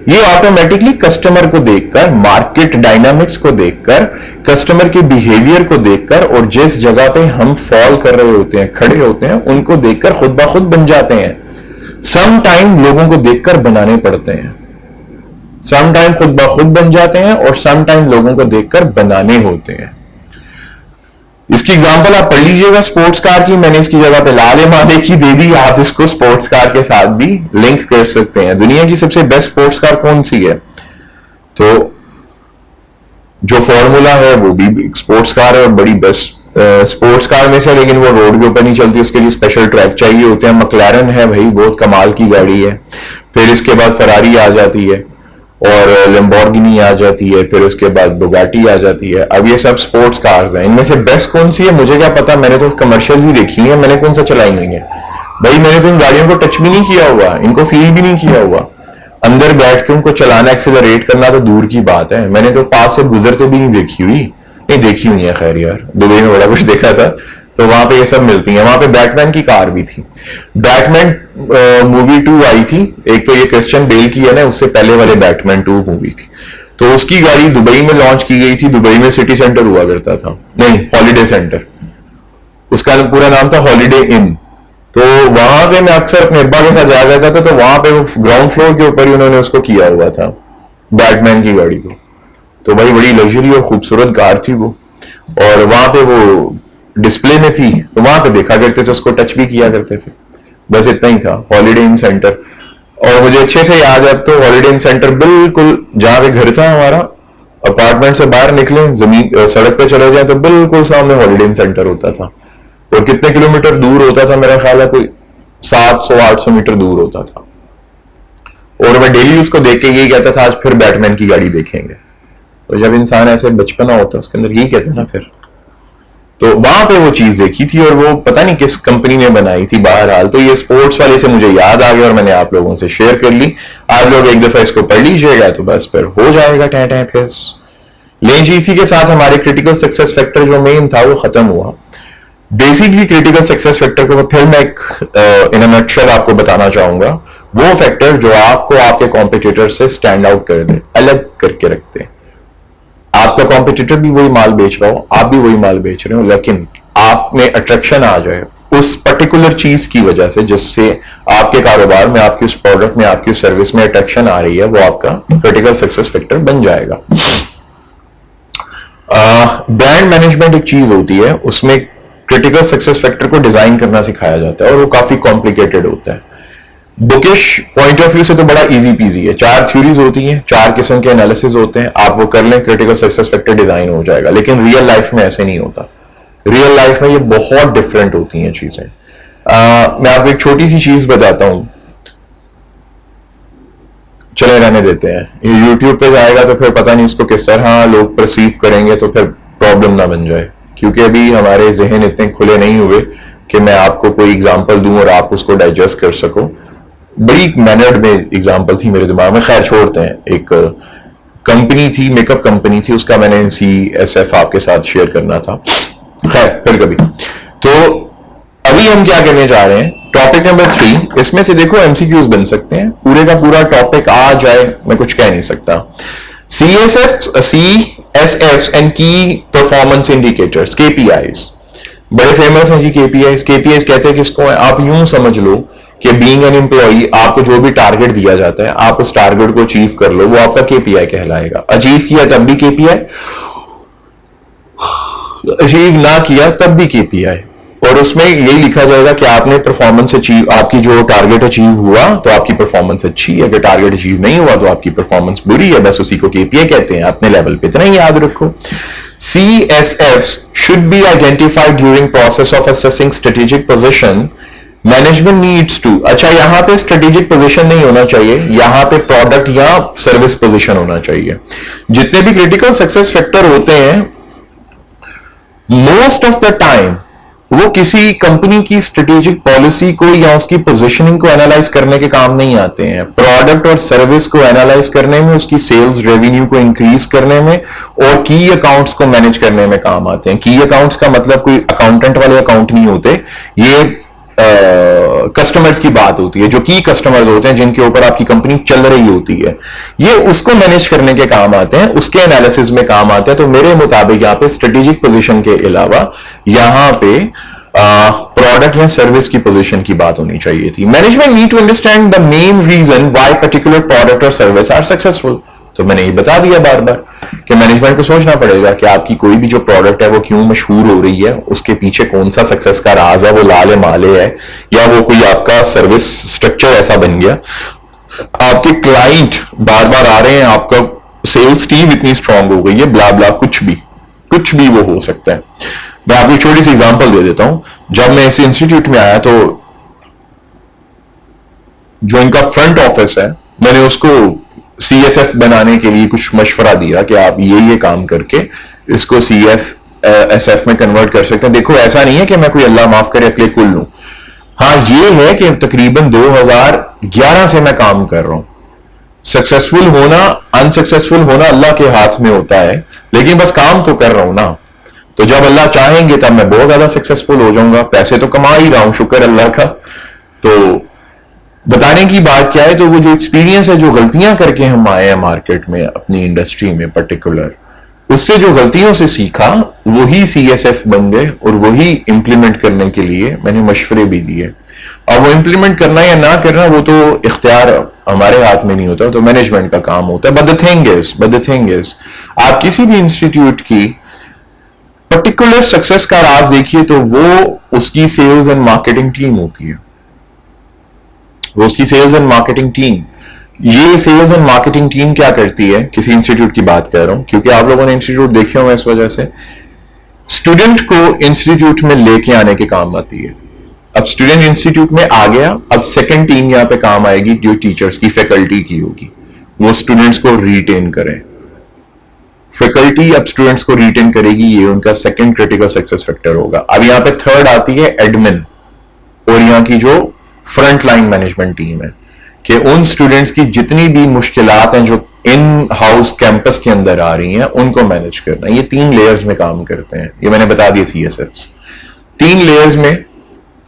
ये ऑटोमेटिकली कस्टमर को देखकर, मार्केट डायनामिक्स को देखकर, कस्टमर के बिहेवियर को देखकर, और जिस जगह पे हम फॉल कर रहे होते हैं, खड़े होते हैं, उनको देखकर खुद ब खुद बन जाते हैं। सम टाइम लोगों को देखकर बनाने पड़ते हैं, सम टाइम खुद ब खुद बन जाते हैं और सम टाइम लोगों को देखकर बनाने होते हैं। इसकी एग्जांपल आप पढ़ लीजिएगा स्पोर्ट्स कार की, मैंने इसकी जगह पे लाल माले की दे दी, आप इसको स्पोर्ट्स कार के साथ भी लिंक कर सकते हैं। दुनिया की सबसे बेस्ट स्पोर्ट्स कार कौन सी है? तो जो फॉर्मूला है वो भी स्पोर्ट्स कार है और बड़ी बेस्ट स्पोर्ट्स कार में से, लेकिन वो रोड के ऊपर नहीं चलती, उसके लिए स्पेशल ट्रैक चाहिए होते हैं। मैक्लारेन है भाई, बहुत कमाल की गाड़ी है। फिर इसके बाद फरारी आ जाती है और लैम्बोर्गिनी आ जाती है, फिर उसके बाद बुगाटी आ जाती है। अब ये सब स्पोर्ट्स कार्स हैं, इनमें से बेस्ट कौन सी है मुझे क्या पता, मैंने तो कमर्शियल्स ही देखी है, मैंने कौन सा चलाई हुई है भाई। मैंने तो इन गाड़ियों को टच भी नहीं किया हुआ, इनको फील भी नहीं किया हुआ, अंदर बैठ के उनको चलाना, एक्सेलरेट करना तो दूर की बात है। मैंने तो पास से गुजरते भी नहीं देखी हुई, नहीं देखी हुई है। खैर यार, दुबई में बड़ा कुछ देखा था, तो वहां पे ये सब मिलती है। वहां पे बैटमैन की कार भी थी, बैटमैन मूवी 2 आई थी। एक तो ये क्रिश्चियन बेल की है ना, उससे पहले वाले बैटमैन 2 मूवी थी, तो उसकी गाड़ी दुबई में लॉन्च की गई थी। दुबई में सिटी सेंटर हुआ करता था, नहीं हॉलीडे सेंटर, उसका पूरा नाम था हॉलीडे इन। तो वहां पे मैं अक्सर अपने अब्बा के साथ जाया करता था, तो वहां पे वो ग्राउंड फ्लोर के ऊपर ही उन्होंने उसको किया हुआ था, बैटमैन की गाड़ी को। तो भाई बड़ी लग्जरी और खूबसूरत कार थी वो, और वहां पे वो डिस्प्ले में थी, तो वहां पे देखा करते थे, उसको टच भी किया करते थे। बस इतना ही था हॉलीडे इन सेंटर। और मुझे अच्छे से याद है अब तो, हॉलीडे इन सेंटर बिल्कुल जहां पे घर था हमारा, अपार्टमेंट से बाहर निकले, जमीन सड़क पे चले जाए तो बिल्कुल सामने हॉलीडे इन सेंटर होता था। और कितने किलोमीटर दूर होता था, मेरा ख्याल है कोई 700-800 मीटर दूर होता था। और मैं डेली उसको देख के यही कहता था आज फिर बैटमैन की गाड़ी देखेंगे। तो जब इंसान ऐसे बचपना होता है उसके अंदर यही कहता ना फिर, तो वहां पे वो चीज देखी थी और वो पता नहीं किस कंपनी ने बनाई थी। बहरहाल तो ये स्पोर्ट्स वाले से मुझे याद आ गया और मैंने आप लोगों से शेयर कर ली। आप लोग एक दफा इसको पढ़ लीजिएगा तो बस फिर हो जाएगा टै टै फिस। लेकिन जी इसी के साथ हमारे क्रिटिकल सक्सेस फैक्टर जो मेन था वो खत्म हुआ। बेसिकली क्रिटिकल सक्सेस फैक्टर को फिर मैं एक इन अ नटशेल आपको बताना चाहूंगा, वो फैक्टर जो आपको आपके कॉम्पिटिटर से स्टैंड आउट कर दे, अलग करके रखते हैं। आपका कॉम्पिटिटर भी वही माल बेच रहा हो, आप भी वही माल बेच रहे हो, लेकिन आप में अट्रैक्शन आ जाए उस पर्टिकुलर चीज की वजह से, जिससे आपके कारोबार में, आपकी उस प्रोडक्ट में, आपकी सर्विस में अट्रैक्शन आ रही है, वो आपका क्रिटिकल सक्सेस फैक्टर बन जाएगा। ब्रांड मैनेजमेंट एक चीज होती है, उसमें क्रिटिकल सक्सेस फैक्टर को डिजाइन करना सिखाया जाता है और वो काफी कॉम्प्लिकेटेड होता है। बुकिश पॉइंट ऑफ व्यू से तो बड़ा इजी पीजी है, 4 थ्योरीज होती हैं, 4 किस्म के एनालिसिस होते हैं, आप वो कर लें, क्रिटिकल सक्सेस फैक्टर डिजाइन हो जाएगा। लेकिन रियल लाइफ में ऐसे नहीं होता, रियल लाइफ में ये बहुत डिफरेंट होती हैं चीजें। मैं आपको एक छोटी सी चीज बताता हूं, चले रहने देते हैं, ये यूट्यूब पे जाएगा तो फिर पता नहीं इसको किस तरह लोग परसीव करेंगे, तो फिर प्रॉब्लम ना बन जाए, क्योंकि अभी हमारे जहन इतने खुले नहीं हुए कि मैं आपको कोई एग्जाम्पल दूं और आप उसको डाइजेस्ट कर सको। बड़ी मैनर्ड में एग्जांपल थी मेरे दिमाग में, खैर छोड़ते हैं। एक कंपनी थी, मेकअप कंपनी थी, उसका मैंने CSF आपके साथ शेयर करना था, खैर फिर कभी। तो अभी हम क्या करने जा रहे हैं, टॉपिक नंबर 3, इसमें से देखो MCQs बन सकते हैं, पूरे का पूरा टॉपिक आ जाए मैं कुछ कह नहीं सकता। CSFs एंड की परफॉर्मेंस इंडिकेटर्स, KPIs बड़े फेमस हैं जी। KPIs कहते हैं किसको है, आप यूं समझ लो कि बीइंग एन एम्प्लॉई आपको जो भी टारगेट दिया जाता है, आप उस टारगेट को अचीव कर लो, वो आपका KPI कहलाएगा। अचीव किया तब भी KPI, अचीव ना किया तब भी KPI, और उसमें यही लिखा जाएगा कि आपने परफॉर्मेंस अचीव, आपकी जो टारगेट अचीव हुआ तो आपकी परफॉर्मेंस अच्छी है, अगर टारगेट अचीव नहीं हुआ तो आपकी परफॉर्मेंस बुरी है, बस उसी को KPI कहते हैं। अपने लेवल पे इतना ही याद रखो। CSFs should be identified during process of assessing strategic position. Management needs to, अच्छा यहां पे strategic position नहीं होना चाहिए, यहां पे प्रोडक्ट या सर्विस पोजीशन होना चाहिए। जितने भी क्रिटिकल सक्सेस फैक्टर होते हैं, मोस्ट ऑफ द टाइम वो किसी कंपनी की स्ट्रेटेजिक पॉलिसी को या उसकी पोजीशनिंग को एनालाइज करने के काम नहीं आते हैं। प्रोडक्ट और सर्विस को एनालाइज करने में, उसकी सेल्स रेवेन्यू को इंक्रीज करने में और की अकाउंट्स को मैनेज करने में काम आते हैं। की अकाउंट्स का मतलब कोई अकाउंटेंट वाले अकाउंट नहीं होते, ये कस्टमर्स की बात होती है, जो की कस्टमर्स होते हैं जिनके ऊपर आपकी कंपनी चल रही होती है, ये उसको मैनेज करने के काम आते हैं, उसके एनालिसिस में काम आते हैं। तो मेरे मुताबिक यहाँ पे स्ट्रेटेजिक पोजीशन के अलावा यहाँ पे प्रोडक्ट या सर्विस की पोजीशन की बात होनी चाहिए थी। Management need to understand the main reason why particular product और सर्विस आर सक्सेसफुल। तो मैंने ये बता दिया बार बार कि मैनेजमेंट को सोचना पड़ेगा कि आपकी कोई भी जो प्रोडक्ट है वो क्यों मशहूर हो रही है, उसके पीछे कौन सा सक्सेस का राज है, वो लाले माले है या वो कोई आपका सर्विस स्ट्रक्चर ऐसा बन गया, आपके क्लाइंट बार बार आ रहे हैं, आपका सेल्स टीम इतनी स्ट्रांग हो गई है, ब्ला ब्ला, कुछ भी वो हो सकता है। मैं आपको एक छोटी सी एग्जांपल दे देता हूं। जब मैं इस इंस्टीट्यूट में आया तो जो इनका फ्रंट ऑफिस है, मैंने उसको CSF बनाने के लिए कुछ मशवरा दिया कि आप ये काम करके इसको SF में कन्वर्ट कर सकते हैं। देखो, ऐसा नहीं है कि मैं कोई अल्लाह माफ करे अकले कुल लूं। हाँ, ये है कि तकरीबन 2011 से मैं काम कर रहा हूं। सक्सेसफुल होना अनसक्सेसफुल होना अल्लाह के हाथ में होता है, लेकिन बस काम तो कर रहा हूं ना। तो जब अल्लाह चाहेंगे तब मैं बहुत ज्यादा सक्सेसफुल हो जाऊंगा। पैसे तो कमा ही रहा हूं, शुक्र अल्लाह का। तो बताने की बात क्या है, तो वो जो एक्सपीरियंस है, जो गलतियां करके हम आए हैं मार्केट में, अपनी इंडस्ट्री में पर्टिकुलर, उससे जो गलतियों से सीखा वही CSF बन गए और वही इंप्लीमेंट करने के लिए मैंने मशवरे भी दिए। अब वो इंप्लीमेंट करना या ना करना वो तो इख्तियार हमारे हाथ में नहीं होता, तो मैनेजमेंट का काम होता है। बट द थिंग इज आप किसी भी इंस्टीट्यूट की पर्टिकुलर सक्सेस का राज देखिए तो वो उसकी सेल्स एंड मार्केटिंग टीम होती है। वो उसकी सेल्स एंड मार्केटिंग टीम, ये सेल्स एंड मार्केटिंग टीम क्या करती है, किसी इंस्टीट्यूट की बात कर रहा हूं क्योंकि आप लोगों ने इंस्टीट्यूट देखे होंगे, इस वजह से स्टूडेंट को इंस्टीट्यूट में लेके आने के काम आती है। अब स्टूडेंट इंस्टीट्यूट में आ गया, अब सेकंड टीम यहां पे काम आएगी जो टीचर्स की, फैकल्टी की होगी। वो स्टूडेंट्स को रिटेन करें। फैकल्टी अब स्टूडेंट्स को रिटेन करेगी, ये उनका सेकंड क्रिटिकल सक्सेस फैक्टर होगा। अब यहां पे थर्ड आती है एडमिन और यहाँ की जो फ्रंट लाइन मैनेजमेंट टीम है कि उन स्टूडेंट्स की जितनी भी मुश्किलात हैं जो इन हाउस कैंपस के अंदर आ रही हैं उनको मैनेज करना। ये 3 लेयर्स में काम करते हैं, ये मैंने बता दिया CSFs। 3 लेयर्स में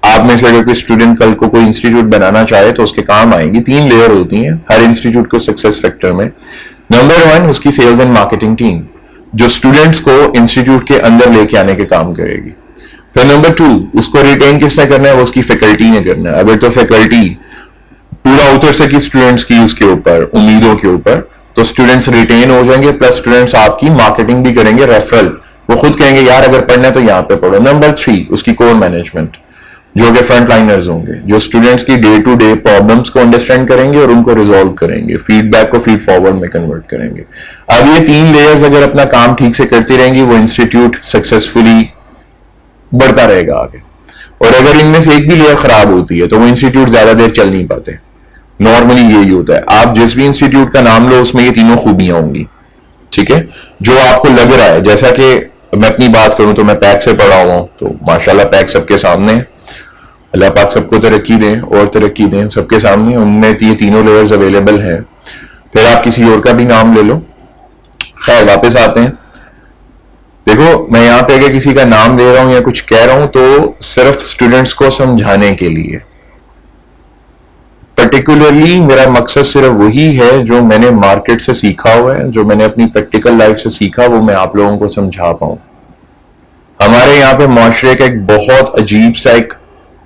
आप में से अगर कोई स्टूडेंट कल को कोई इंस्टीट्यूट बनाना चाहे तो उसके काम आएंगी। 3 लेयर होती हैं हर इंस्टीट्यूट को सक्सेस फैक्टर में। नंबर 1 उसकी सेल्स एंड मार्केटिंग टीम जो स्टूडेंट्स को इंस्टीट्यूट के अंदर लेके आने के काम करेगी। फिर नंबर 2 उसको रिटेन किसने करना है, वो उसकी फैकल्टी ने करना है। अगर तो फैकल्टी पूरा उतर सकी स्टूडेंट्स की उसके ऊपर, उम्मीदों के ऊपर, तो स्टूडेंट्स रिटेन हो जाएंगे, प्लस स्टूडेंट्स आपकी मार्केटिंग भी करेंगे, रेफरल। वो खुद कहेंगे यार अगर पढ़ना है तो यहां पे पढ़ो। नंबर 3 उसकी कोर मैनेजमेंट जो कि फ्रंट लाइनर्स होंगे, जो स्टूडेंट्स की डे टू डे प्रॉब्लम्स को अंडरस्टैंड करेंगे और उनको रिजॉल्व करेंगे, फीडबैक को फीड फॉरवर्ड में कन्वर्ट करेंगे। अब ये 3 लेयर्स अगर अपना काम ठीक से करती रहेंगी, वो इंस्टीट्यूट सक्सेसफुली बढ़ता रहेगा आगे। और अगर इनमें से एक भी लेयर खराब होती है तो वो इंस्टीट्यूट ज्यादा देर चल नहीं पाते। नॉर्मली यही होता है। आप जिस भी इंस्टीट्यूट का नाम लो उसमें ये तीनों खूबियां होंगी, ठीक है, जो आपको लग रहा है। जैसा कि मैं अपनी बात करूं तो मैं पैक से पढ़ा हुआ हूं, तो माशाल्लाह पैक सबके सामने, अल्लाह पाक सबको तरक्की दें और तरक्की दें, सबके सामने उनमें ये तीनों लेयर्स अवेलेबल हैं। फिर आप किसी और का भी नाम ले लो। खैर वापस आते हैं। देखो, मैं यहां पे अगर किसी का नाम ले रहा हूं या कुछ कह रहा हूं तो सिर्फ स्टूडेंट्स को समझाने के लिए, पर्टिकुलरली मेरा मकसद सिर्फ वही है जो मैंने मार्केट से सीखा हुआ है, जो मैंने अपनी प्रैक्टिकल लाइफ से सीखा, वो मैं आप लोगों को समझा पाऊं। हमारे यहाँ पे माशरे का एक बहुत अजीब सा एक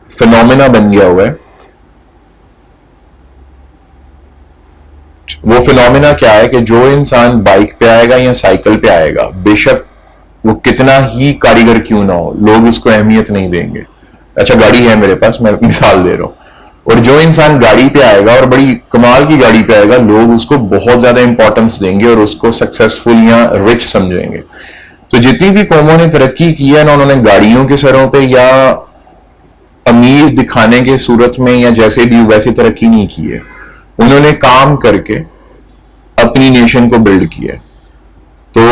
फिनोमेना बन गया हुआ है। वो फिनोमेना क्या है कि जो इंसान बाइक पे आएगा या साइकिल पे आएगा, बेशक वो कितना ही कारीगर क्यों ना हो, लोग उसको अहमियत नहीं देंगे। अच्छा, गाड़ी है मेरे पास, मैं मिसाल दे रहा हूं। और जो इंसान गाड़ी पे आएगा और बड़ी कमाल की गाड़ी पे आएगा, लोग उसको बहुत ज्यादा इंपॉर्टेंस देंगे और उसको सक्सेसफुल या रिच समझेंगे। तो जितनी भी कौमों ने तरक्की की है ना, उन्होंने गाड़ियों के सरों पे या अमीर दिखाने के सूरत में या जैसे भी वैसे तरक्की नहीं की है। उन्होंने काम करके अपनी नेशन को बिल्ड किया। तो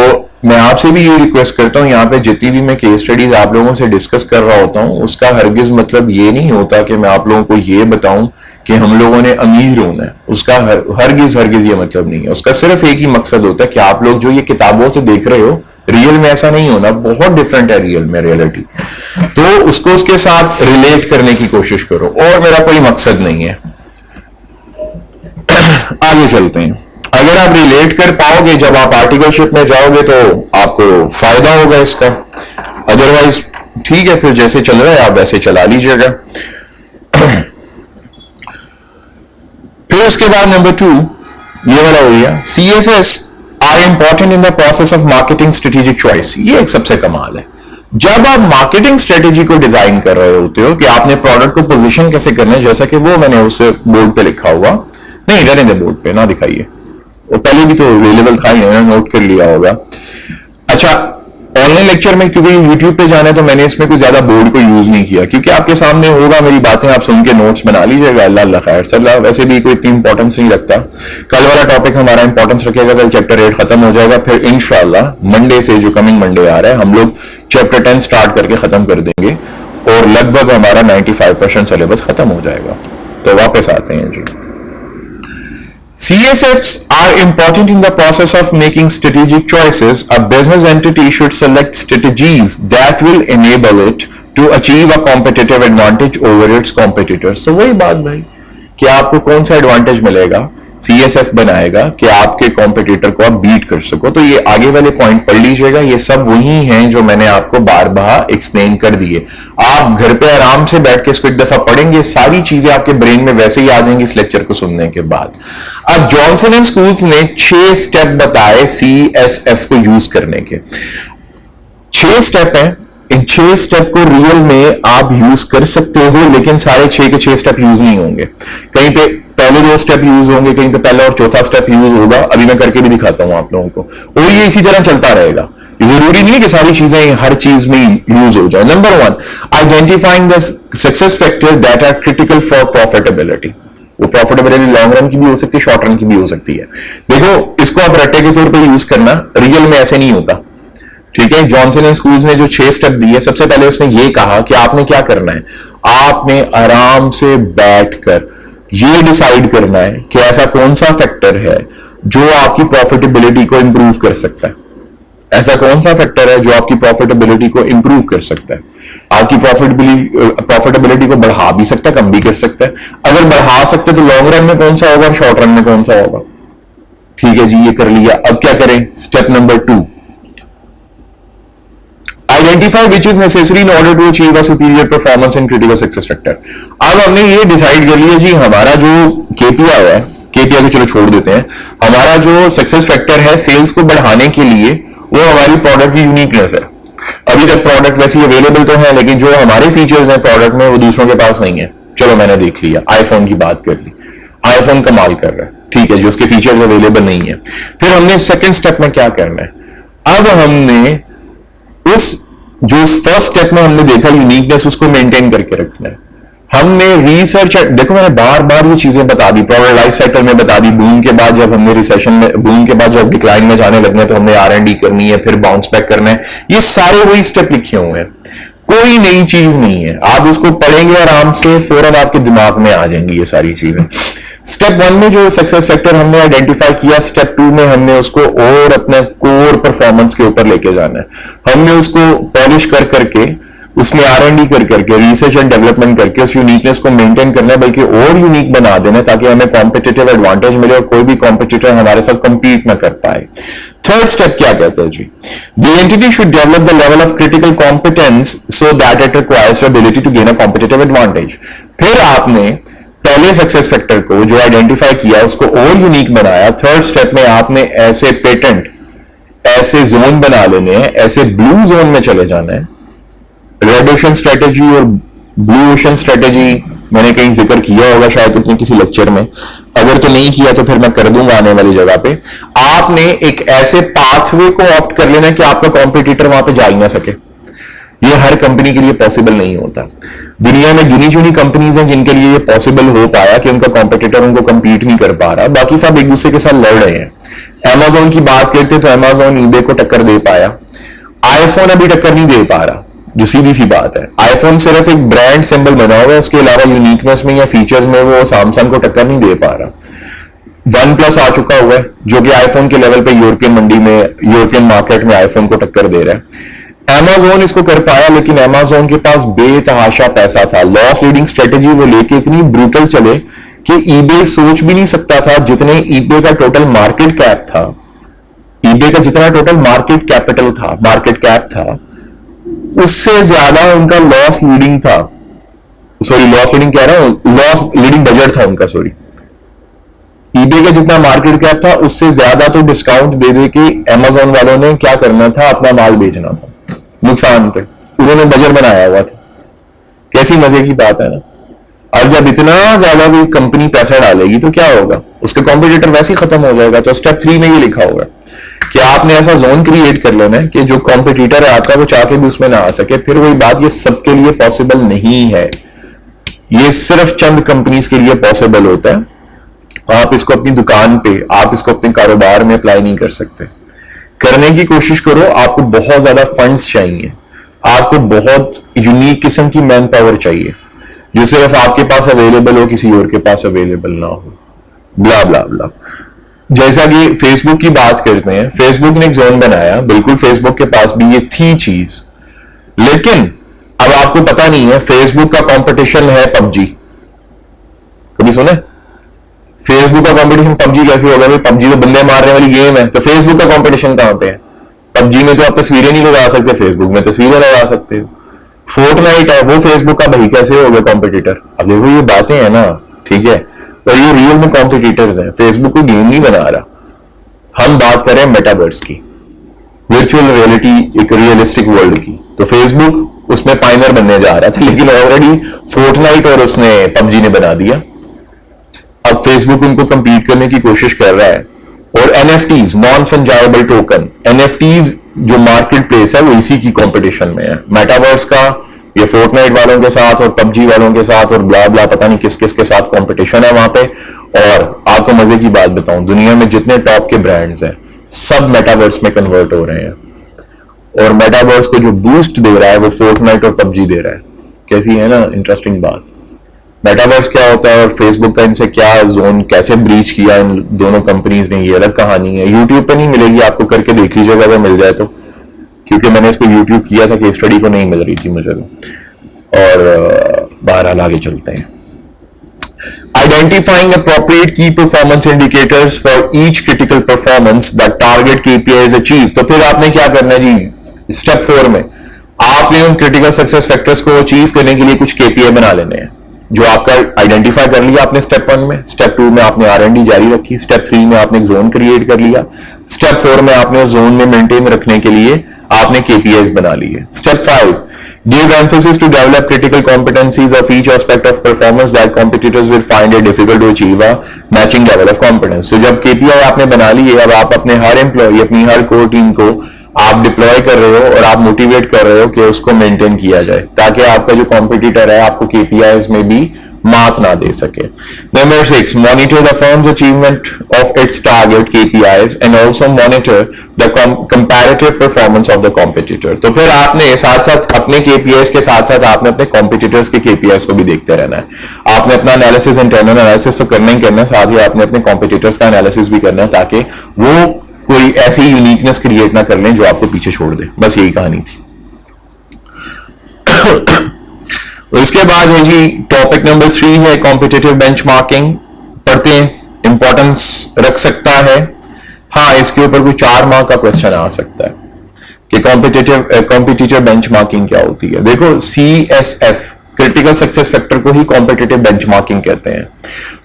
मैं आपसे भी ये रिक्वेस्ट करता हूं, यहाँ पे जितनी भी मैं केस स्टडीज आप लोगों से डिस्कस कर रहा होता हूं, उसका हरगिज मतलब ये नहीं होता कि मैं आप लोगों को ये बताऊं कि हम लोगों ने अमीर होना है। उसका हरगिज ये मतलब नहीं है। उसका सिर्फ एक ही मकसद होता है कि आप लोग जो ये किताबों से देख रहे हो, रियल में ऐसा नहीं होना, बहुत डिफरेंट है रियल में रियलिटी। तो उसको उसके साथ रिलेट करने की कोशिश करो, और मेरा कोई मकसद नहीं है। आगे चलते हैं। अगर आप रिलेट कर पाओगे जब आप आर्टिकलशिप में जाओगे तो आपको फायदा होगा इसका, अदरवाइज ठीक है, फिर जैसे चल रहा है आप वैसे चला लीजिएगा। फिर उसके बाद नंबर 2 ये वाला हो गया, CSS are important in the process of marketing strategic choice. ये एक सबसे कमाल है। जब आप मार्केटिंग स्ट्रेटेजी को डिजाइन कर रहे होते हो कि आपने प्रोडक्ट को पोजीशन कैसे करना है, जैसा कि वो मैंने उस बोर्ड पे लिखा हुआ, नहीं रहने दे, बोर्ड पे ना दिखाइए, वो पहले भी तो अवेलेबल था ही, नोट कर लिया होगा। अच्छा, ऑनलाइन लेक्चर में क्योंकि यूट्यूब पे जाना है तो मैंने इसमें कोई ज्यादा बोर्ड को यूज नहीं किया, क्योंकि आपके सामने होगा, मेरी बातें आप सुन के नोट्स बना लीजिएगा। अल्लाह अल्लाह खैर, चल वैसे भी कोई इतनी इंपॉर्टेंस नहीं रखता। कल वाला टॉपिक हमारा इंपॉर्टेंस रखेगा, कल चैप्टर 8 खत्म हो जाएगा, फिर इंशाल्लाह मंडे से, जो कमिंग मंडे आ रहा है, हम लोग चैप्टर 10 स्टार्ट करके खत्म कर देंगे और लगभग हमारा 95% सिलेबस खत्म हो जाएगा। तो वापस आते हैं जी। CSFs are important in the process of making strategic choices. A business entity should select strategies that will enable it to achieve a competitive advantage over its competitors. तो वही बात भाई कि आपको कौन सा एडवांटेज मिलेगा, CSF बनाएगा कि आपके कॉम्पिटिटर को आप बीट कर सको। तो ये आगे वाले पॉइंट पढ़ लीजिएगा, ये सब वही हैं जो मैंने आपको बार बार एक्सप्लेन कर दिए। आप घर पे आराम से बैठ के इसको एक दफा पढ़ेंगे, सारी चीजें आपके ब्रेन में वैसे ही आ जाएंगी इस लेक्चर को सुनने के बाद। अब जॉनसन एंड स्कूल्स ने 6 स्टेप बताए CSF को यूज करने के। 6 स्टेप हैं, इन 6 स्टेप को रियल में आप यूज कर सकते हो, लेकिन सारे 6 के 6 स्टेप यूज नहीं होंगे। कहीं पे पहले 2 स्टेप यूज होंगे, कहीं पे पहला और चौथा स्टेप यूज होगा। अभी मैं करके भी दिखाता हूं आप लोगों को, और ये इसी तरह चलता रहेगा। जरूरी नहीं है कि सारी चीजें हर चीज में यूज हो जाए। Number 1, identifying the success factor that are critical for profitability. वो प्रॉफिटेबिलिटी लॉन्ग रन की भी हो सकती है, शॉर्ट रन की भी हो सकती है। देखो, इसको आप रट्टे के तौर पर यूज करना, रियल में ऐसे नहीं होता। ठीक है, जॉनसन एंड स्कूल्स ने जो 6 स्टेप दिए, सबसे पहले उसने ये कहा कि आपने क्या करना है, आपने आराम से बैठकर ये डिसाइड करना है कि ऐसा कौन सा फैक्टर है जो आपकी प्रॉफिटेबिलिटी को इंप्रूव कर सकता है। ऐसा कौन सा फैक्टर है जो आपकी प्रॉफिटेबिलिटी को इंप्रूव कर सकता है, आपकी प्रॉफिटेबिलिटी को बढ़ा भी सकता है, कम भी कर सकता है। अगर बढ़ा सकते तो लॉन्ग रन में कौन सा होगा, शॉर्ट रन में कौन सा होगा। ठीक है जी, ये कर लिया। अब क्या करें, step number 2, identify which is necessary in order to achieve a superior performance in critical success factor. अब हमने ये डिसाइड कर लिया जी, हमारा जो KPI है, KPI को चलो छोड़ देते हैं, हमारा जो सक्सेस फैक्टर है सेल्स को बढ़ाने के लिए, वो हमारी प्रोडक्ट की यूनिकनेस है। अभी तक प्रोडक्ट वैसे अवेलेबल तो है, लेकिन जो हमारे फीचर्स हैं प्रोडक्ट में वो दूसरों के पास नहीं है। चलो मैंने देख लिया, आईफोन की बात कर ली, आईफोन कमाल कर रहा है, ठीक है, जो उसके फीचर्स अवेलेबल नहीं है। फिर हमने सेकंड स्टेप में क्या करना है, अब हमने उस जो फर्स्ट स्टेप में हमने देखा यूनिकनेस, उसको मेंटेन करके रखना है। हमने रिसर्च, देखो मैंने बार बार ये चीजें बता दी, प्रोडक्ट लाइफ साइकिल में बता दी, बूम के बाद जब हमने रिसेशन में, बूम के बाद जब डिक्लाइन में जाने लगने तो हमने R&D करनी है, फिर बाउंस बैक करना है। ये सारे वही स्टेप लिखे हुए हैं, कोई नई चीज नहीं है। आप उसको पढ़ेंगे आराम से, फौरन आपके दिमाग में आ जाएंगी ये सारी चीजें। स्टेप 1 में जो सक्सेस फैक्टर हमने आइडेंटिफाई किया, स्टेप 2 में हमने उसको और अपने कोर परफॉर्मेंस के ऊपर लेके जाना है। हमने उसको पॉलिश कर करके, उसमें R&D कर करके, रिसर्च एंड डेवलपमेंट करके उस यूनिकनेस को मेंटेन करना है, बल्कि और यूनिक बना देना, ताकि हमें कॉम्पिटिटिव एडवांटेज मिले और कोई भी कॉम्पिटिटर हमारे साथ कंपीट ना कर पाए। थर्ड स्टेप क्या कहते हैं जी, the entity should develop the level of critical competence so that it requires ability to gain a competitive advantage. फिर आपने पहले सक्सेस फैक्टर को जो आइडेंटिफाई किया उसको और यूनिक बनाया। थर्ड स्टेप में आपने ऐसे पेटेंट, ऐसे जोन बना लेने हैं, ऐसे ब्लू जोन में चले जाना है। रेड ओशन स्ट्रेटेजी और ब्लू ओशन स्ट्रेटेजी मैंने कहीं जिक्र किया होगा शायद अपने किसी लेक्चर में, अगर तो नहीं किया तो फिर मैं कर दूंगा आने वाली जगह पे। आपने एक ऐसे पाथवे को ऑप्ट कर लेना कि आपका कॉम्पिटिटर वहां पे जा ही ना सके। ये हर कंपनी के लिए पॉसिबल नहीं होता। दुनिया में गिनी चुनी कंपनीज हैं जिनके लिए ये पॉसिबल हो पाया कि उनका कॉम्पिटिटर उनको कंपीट नहीं कर पा रहा, बाकी सब एक दूसरे के साथ लड़ रहे हैं। Amazon की बात करते तो Amazon eBay को टक्कर दे पाया, आईफोन अभी टक्कर नहीं दे पा रहा, जो सीधी सी बात है। आईफोन सिर्फ एक ब्रांड सिंबल बना हुआ है, उसके अलावा यूनिकनेस में या फीचर्स में वो सैमसंग को टक्कर नहीं दे पा रहा। OnePlus आ चुका हुआ है जो कि आईफोन के लेवल पे यूरोपियन मंडी में, यूरोपियन मार्केट में आईफोन को टक्कर दे रहा है। Amazon इसको कर पाया, लेकिन Amazon के पास बेतहाशा पैसा था। लॉस लीडिंग स्ट्रेटेजी वो लेके इतनी ब्रूटल चले कि eBay सोच भी नहीं सकता था, जितने eBay का टोटल मार्केट कैप था, eBay का जितना टोटल मार्केट कैपिटल था, मार्केट कैप था, उससे ज्यादा उनका लॉस लीडिंग था, सॉरी लॉस लीडिंग कह रहा हूं, लॉस लीडिंग बजट था उनका, सॉरी, ईबे का जितना मार्केट कैप था उससे ज्यादा तो डिस्काउंट दे दे के अमेजोन वालों ने क्या करना था, अपना माल बेचना था नुकसान पे, उन्होंने बजट बनाया हुआ था। कैसी मजे की बात है ना। और जब इतना ज्यादा भी कंपनी पैसा डालेगी तो क्या होगा, उसका कॉम्पिटिटर वैसे ही खत्म हो जाएगा। तो स्टेप 3 में ये लिखा होगा कि आपने ऐसा जोन क्रिएट कर लेना है कि जो कॉम्पिटिटर है आपका वो चाह के भी उसमें ना आ सके। फिर वही बात, ये सबके लिए पॉसिबल नहीं है, ये सिर्फ चंद कंपनीज के लिए पॉसिबल होता है। आप इसको अपनी दुकान पे, आप इसको अपने कारोबार में अप्लाई नहीं कर सकते। करने की कोशिश करो, आपको बहुत ज्यादा फंड्स चाहिए, आपको बहुत यूनिक किस्म की मैन पावर चाहिए जो सिर्फ आपके पास अवेलेबल हो, किसी और के पास अवेलेबल ना हो, ब्ला ब्ला ब्ला। जैसा कि फेसबुक की बात करते हैं, फेसबुक ने एक जोन बनाया, बिल्कुल फेसबुक के पास भी ये थी चीज, लेकिन अब आपको पता नहीं है फेसबुक का कंपटीशन है पबजी। कभी सुने फेसबुक का कंपटीशन पबजी कैसे होगा? भाई पबजी तो बंदे मारने वाली गेम है, तो फेसबुक का कंपटीशन कहां पे है? पबजी में तो आप तस्वीरें नहीं लगा सकते, फेसबुक में तस्वीरें लगा सकते हो। फोर्टनाइट है वो फेसबुक का, भाई कैसे हो गया कॉम्पिटिटर? अब देखो ये बातें हैं ना, ठीक है, और ये रियल में कॉम्पिटिटर्स हैं। फेसबुक को गेम नहीं बना रहा, हम बात करें मेटावर्स की, वर्चुअल रियलिटी, एक रियलिस्टिक वर्ल्ड की। तो फेसबुक उसमें पाइनर बनने जा रहा था, लेकिन ऑलरेडी फोर्टनाइट और उसने पबजी ने बना दिया। अब फेसबुक उनको कंपीट करने की कोशिश कर रहा है। और एनएफटीज, नॉन फंजाइबल टोकन, एनएफटीज जो मार्केट प्लेस है वो इसी की कंपटीशन में है, मेटावर्स का, ये फोर्टनाइट वालों के साथ और पबजी वालों के साथ और ब्ला ब्ला पता नहीं किस किस के साथ कंपटीशन है वहां पे। और आपको मजे की बात बताऊं, दुनिया में जितने टॉप के ब्रांड्स हैं सब मेटावर्स में कन्वर्ट हो रहे हैं, और मेटावर्स को जो बूस्ट दे रहा है वो फोर्टनाइट और पबजी दे रहा है। कैसी है ना इंटरेस्टिंग बात। मेटावर्स क्या होता है और फेसबुक का इनसे क्या जोन, कैसे ब्रीच किया इन दोनों कंपनीज ने, ये अलग कहानी है। यूट्यूब पे नहीं मिलेगी, आपको करके देख लीजिएगा अगर मिल जाए तो, क्योंकि मैंने इसको यूट्यूब किया था, केस स्टडी को नहीं मिल रही थी मुझे तो। और बहरहाल आगे चलते हैं। Identifying appropriate key performance indicators for each critical performance that target KPI is achieved। तो फिर आपने क्या करना है जी, स्टेप 4 में आपने उन क्रिटिकल सक्सेस फैक्टर्स को अचीव करने के लिए कुछ केपीआई बना लेने हैं, जो आपका आइडेंटिफाई कर लिया आपने स्टेप 1 में। स्टेप 2 में आपने R&D जारी रखी। स्टेप 3 में आपने एक जोन क्रिएट कर लिया। स्टेप 4 में आपने उस जोन में मेंटेन रखने के लिए आपने केपीआईज बना लिए। Step 5, give emphasis to develop critical competencies of each aspect of performance that competitors will find it difficult to achieve a matching level of competence। तो जब केपीआई आपने बना ली है, अब आप अपने हर एम्प्लॉय, अपनी हर कोर टीम को आप डिप्लॉय कर रहे हो और आप मोटिवेट कर रहे हो कि उसको मेंटेन किया जाए, ताकि आपका जो कॉम्पिटिटर है आपको केपीआईज में भी मात ना दे सके। Number 6, monitor the firms achievement of its target KPIs and also monitor the comparative performance of the competitor. तो फिर आपने साथ साथ अपने केपीआईज के साथ साथ आपने अपने कॉम्पिटिटर्स के केपीआईज को भी देखते रहना है। आपने अपना एनालिसिस, इंटरनल एनालिसिस तो करना ही करना है, साथ ही आपने अपने कॉम्पिटिटर्स का एनालिसिस भी करना है, ताकि वो कोई ऐसी यूनिकनेस क्रिएट ना कर लें जो आपको पीछे छोड़ दे। बस यही कहानी थी। इसके बाद है जी टॉपिक नंबर 3 है कॉम्पिटिटिव बेंचमार्किंग। पढ़ते हैं, इंपॉर्टेंस रख सकता है। हाँ, इसके ऊपर कोई 4 मार्क का क्वेश्चन आ सकता है कि कॉम्पिटिटिव बेंचमार्किंग क्या होती है। देखो, CSF, क्रिटिकल सक्सेस फैक्टर को ही कॉम्पिटिटिव बेंचमार्किंग कहते हैं।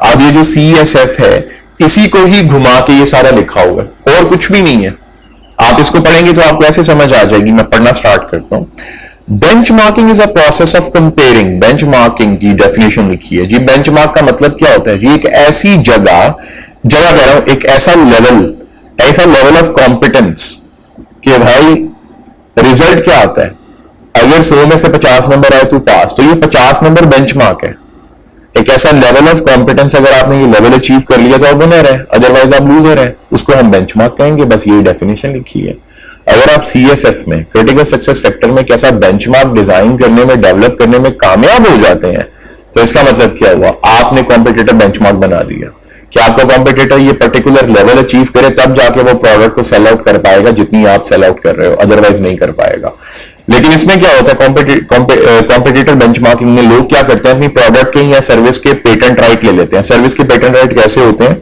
अब ये जो CSF है, इसी को ही घुमा के ये सारा लिखा हुआ है और कुछ भी नहीं है। आप इसको पढ़ेंगे तो आपको ऐसे समझ आ जाएगी। मैं पढ़ना स्टार्ट करता हूं। Benchmarking is a process of comparing. Benchmarking की डेफिनेशन लिखी है जी। बेंचमार्क का मतलब क्या होता है जी? एक ऐसी जगह कह रहा हूं, एक ऐसा लेवल ऑफ कॉम्पिटेंस कि भाई रिजल्ट क्या आता है। अगर 100 में से 50 नंबर आए तो पास, तो ये 50 नंबर बेंचमार्क है। एक ऐसा लेवल ऑफ कॉम्पिटेंस, अगर आपने ये लेवल अचीव कर लिया तो आप विनर है, अदरवाइज आप लूजर है। उसको हम बेंचमार्क कहेंगे। बस ये डेफिनेशन लिखी है। अगर आप CSF में, क्रिटिकल सक्सेस फैक्टर में, कैसा बेंचमार्क डिजाइन करने में, डेवलप करने में कामयाब हो जाते हैं, तो इसका मतलब क्या हुआ? आपने कॉम्पिटिटिव बेंचमार्क बना दिया कि आपका कॉम्पिटिटर ये पर्टिकुलर लेवल अचीव करे, तब जाके वो प्रोडक्ट को सेल आउट कर पाएगा जितनी आप सेल आउट कर रहे हो, अदरवाइज नहीं कर पाएगा। लेकिन इसमें क्या होता है, कॉम्पिटिटर बेंचमार्किंग में लोग क्या करते हैं, अपनी प्रोडक्ट के या सर्विस के पेटेंट राइट ले लेते हैं। सर्विस के पेटेंट राइट कैसे होते हैं,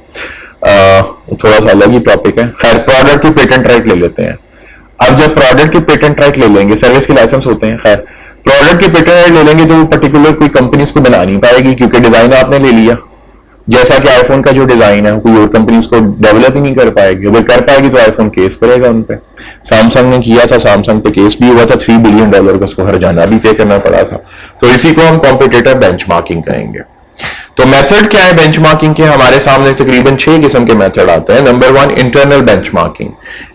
थोड़ा सा अलग ही टॉपिक है। खैर, प्रोडक्ट के पेटेंट राइट ले लेते हैं। अब जब प्रोडक्ट के पेटेंट राइट ले लेंगे, सर्विस के लाइसेंस होते हैं, खैर प्रोडक्ट के पेटेंट राइट ले लेंगे तो वो पर्टिकुलर कोई कंपनी उसको बना नहीं पाएगी क्योंकि डिजाइन आपने ले लिया। जैसा कि आईफोन का जो डिजाइन है कोई और कंपनी उसको डेवलप ही नहीं कर पाएगी, अगर कर पाएगी तो आईफोन केस करेगा उन पे। सैमसंग ने किया था, सैमसंग पे केस भी हुआ था, $3 बिलियन का उसको हर्जाना भी पे करना पड़ा था। तो इसी को हम कॉम्पिटिटर बेंचमार्किंग कहेंगे। तो मेथड क्या है बेंचमार्किंग के? हमारे सामने तकरीबन 6 किस्म के मेथड आते हैं। Number 1, internal benchmarking.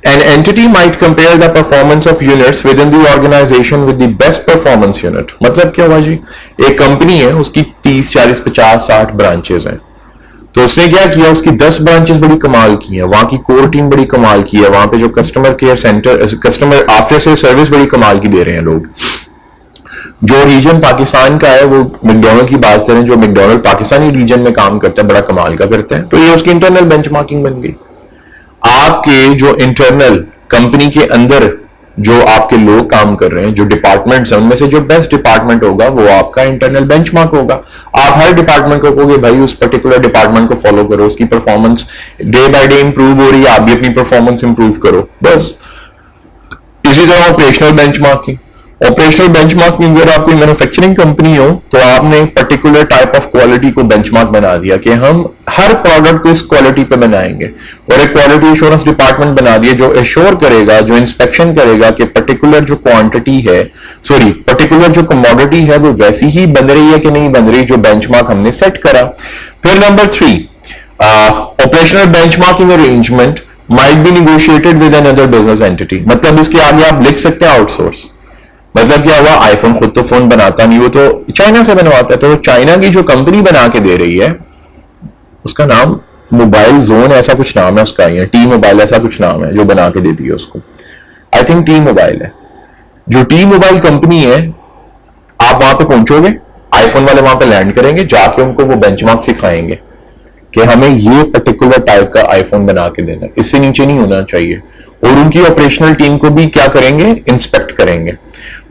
An entity might compare the performance of units within the organisation with the best performance unit. मतलब क्या हुआ जी, एक कंपनी है, उसकी 30, 40, 50, 60 ब्रांचेस हैं। तो उसने क्या किया, उसकी 10 ब्रांचेस बड़ी कमाल की हैं, वहां की कोर टीम बड़ी कमाल की है, वहां पे जो customer care centre, customer after से सर्विस बड़ी कमाल की दे रहे हैं लोग। जो रीजन पाकिस्तान का है, वो मैकडॉनल्ड की बात करें, जो मैकडॉनल्ड पाकिस्तानी रीजन में काम करता है, बड़ा कमाल का करते हैं, तो ये उसकी इंटरनल बेंचमार्किंग बन गई। आपके जो इंटरनल कंपनी के अंदर जो आपके लोग काम कर रहे हैं, जो डिपार्टमेंट्स हैं, उनमें से जो बेस्ट डिपार्टमेंट होगा वो आपका इंटरनल बेंचमार्क होगा। आप हर डिपार्टमेंट को कहोगे भाई उस पर्टिकुलर डिपार्टमेंट को फॉलो करो, उसकी performance day by day improve हो रही है, आप भी अपनी परफॉर्मेंस इंप्रूव करो, बस। इसी तरह ऑपरेशनल बेंचमार्किंग। ऑपरेशनल बेंचमार्किंग, अगर आप कोई मैन्युफैक्चरिंग कंपनी हो तो आपने पर्टिकुलर टाइप ऑफ क्वालिटी को बेंचमार्क बना दिया कि हम हर प्रोडक्ट को इस क्वालिटी पे बनाएंगे, और एक क्वालिटी एश्योरेंस डिपार्टमेंट बना दिया जो एश्योर करेगा, जो इंस्पेक्शन करेगा कि पर्टिकुलर जो क्वांटिटी है, पर्टिकुलर जो कमोडिटी है वो वैसी ही बन रही है कि नहीं बन रही, जो बेंचमार्क हमने सेट करा। फिर number 3, operational benchmarking arrangement might be negotiated with another business entity. मतलब इसके आगे आप लिख सकते हैं आउटसोर्स। मतलब क्या हुआ, आईफोन खुद तो फोन बनाता नहीं, वो तो चाइना से बनवाता है, तो चाइना की जो कंपनी बना के दे रही है, उसका नाम मोबाइल जोन ऐसा कुछ नाम है उसका, या टी मोबाइल ऐसा कुछ नाम है, जो बना के देती है उसको, आई थिंक टी मोबाइल है। जो टी मोबाइल कंपनी है, आप वहां पे पहुंचोगे, आईफोन वाले वहां पे लैंड करेंगे, जाके उनको वो बेंचमार्क सिखाएंगे कि हमें ये पर्टिकुलर टाइप का आईफोन बना के देना, इससे नीचे नहीं होना चाहिए। और उनकी ऑपरेशनल टीम को भी क्या करेंगे, इंस्पेक्ट करेंगे,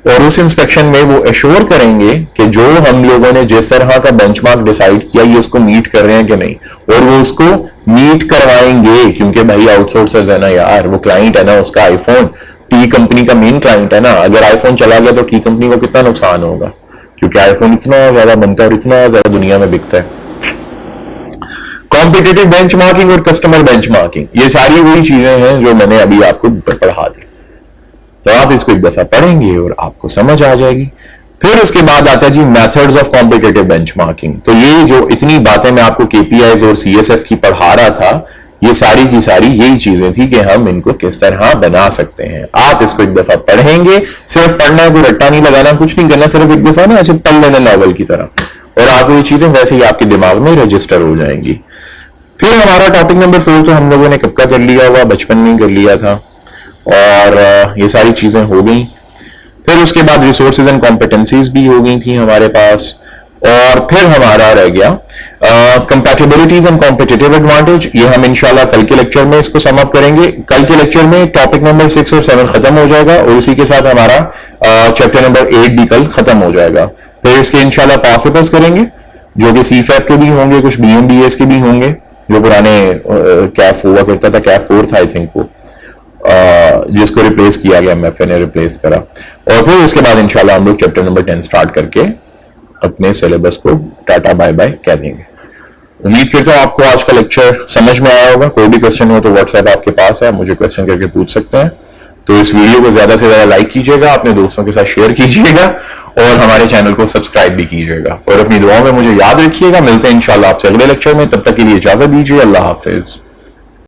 और उस इंस्पेक्शन में वो एश्योर करेंगे कि जो हम लोगों ने जिस तरह का बेंचमार्क डिसाइड किया ये उसको मीट कर रहे हैं कि नहीं, और वो उसको मीट करवाएंगे, क्योंकि भाई आउटसोर्सर्स है ना यार, वो क्लाइंट है ना उसका, आईफोन टी कंपनी का मेन क्लाइंट है ना। अगर आईफोन चला गया तो टी कंपनी को कितना नुकसान होगा, क्योंकि आईफोन इतना ज्यादा बनता है और इतना ज्यादा दुनिया में बिकता है। कॉम्पिटिटिव बेंचमार्किंग और कस्टमर बेंचमार्किंग, ये सारी वही चीजें हैं जो मैंने अभी आपको पढ़ा दी। तो आप इसको एक दफा पढ़ेंगे और आपको समझ आ जाएगी। फिर उसके बाद आता है जी मेथड्स ऑफ कॉम्पिटिटिव बेंचमार्किंग। तो ये जो इतनी बातें मैं आपको केपीआईज और सीएसएफ की पढ़ा रहा था, ये सारी की सारी यही चीजें थी कि हम इनको किस तरह बना सकते हैं। आप इसको एक दफा पढ़ेंगे, सिर्फ पढ़ना है, कोई रट्टा नहीं लगाना, कुछ नहीं करना, सिर्फ एक दफा ना ऐसे पढ़ लेना नॉवल की तरह, और आपको ये चीजें वैसे ही आपके दिमाग में रजिस्टर हो जाएंगी। फिर हमारा टॉपिक नंबर 4 तो हम लोगों ने कब का कर लिया हुआ, बचपन में कर लिया था, और ये सारी चीजें हो गई। फिर उसके बाद रिसोर्सेज एंड कॉम्पिटेंसीज भी हो गई थी हमारे पास, और फिर हमारा रह गया कंपैटिबिलिटीज एंड कॉम्पिटिटिव एडवांटेज। ये हम इंशाल्लाह कल के लेक्चर में इसको सम अप करेंगे। कल के लेक्चर में टॉपिक नंबर 6 और 7 खत्म हो जाएगा, और इसी के साथ हमारा चैप्टर नंबर 8 भी कल खत्म हो जाएगा। फिर इसके इंशाल्लाह पास पेपर्स करेंगे, जो कि CFAP के भी होंगे, कुछ BMBS के भी होंगे, जो पुराने कैफ हुआ करता था, कैफ 4 था आई थिंक वो, जिसको रिप्लेस किया गया, MFA ने रिप्लेस करा। और फिर उसके बाद इंशाल्लाह हम लोग चैप्टर नंबर 10 स्टार्ट करके अपने सिलेबस को टाटा बाय बाय कह देंगे। उम्मीद करता हूँ आपको आज का लेक्चर समझ में आया होगा। कोई भी क्वेश्चन हो तो व्हाट्सएप आपके पास है, मुझे क्वेश्चन करके पूछ सकते हैं। तो इस वीडियो को ज्यादा से ज्यादा लाइक कीजिएगा, अपने दोस्तों के साथ शेयर कीजिएगा, और हमारे चैनल को सब्सक्राइब भी कीजिएगा, और अपनी दुआओं में मुझे याद रखिएगा। मिलते हैं इंशाल्लाह आपसे अगले लेक्चर में, तब तक के लिए इजाजत दीजिए। अल्लाह हाफिज।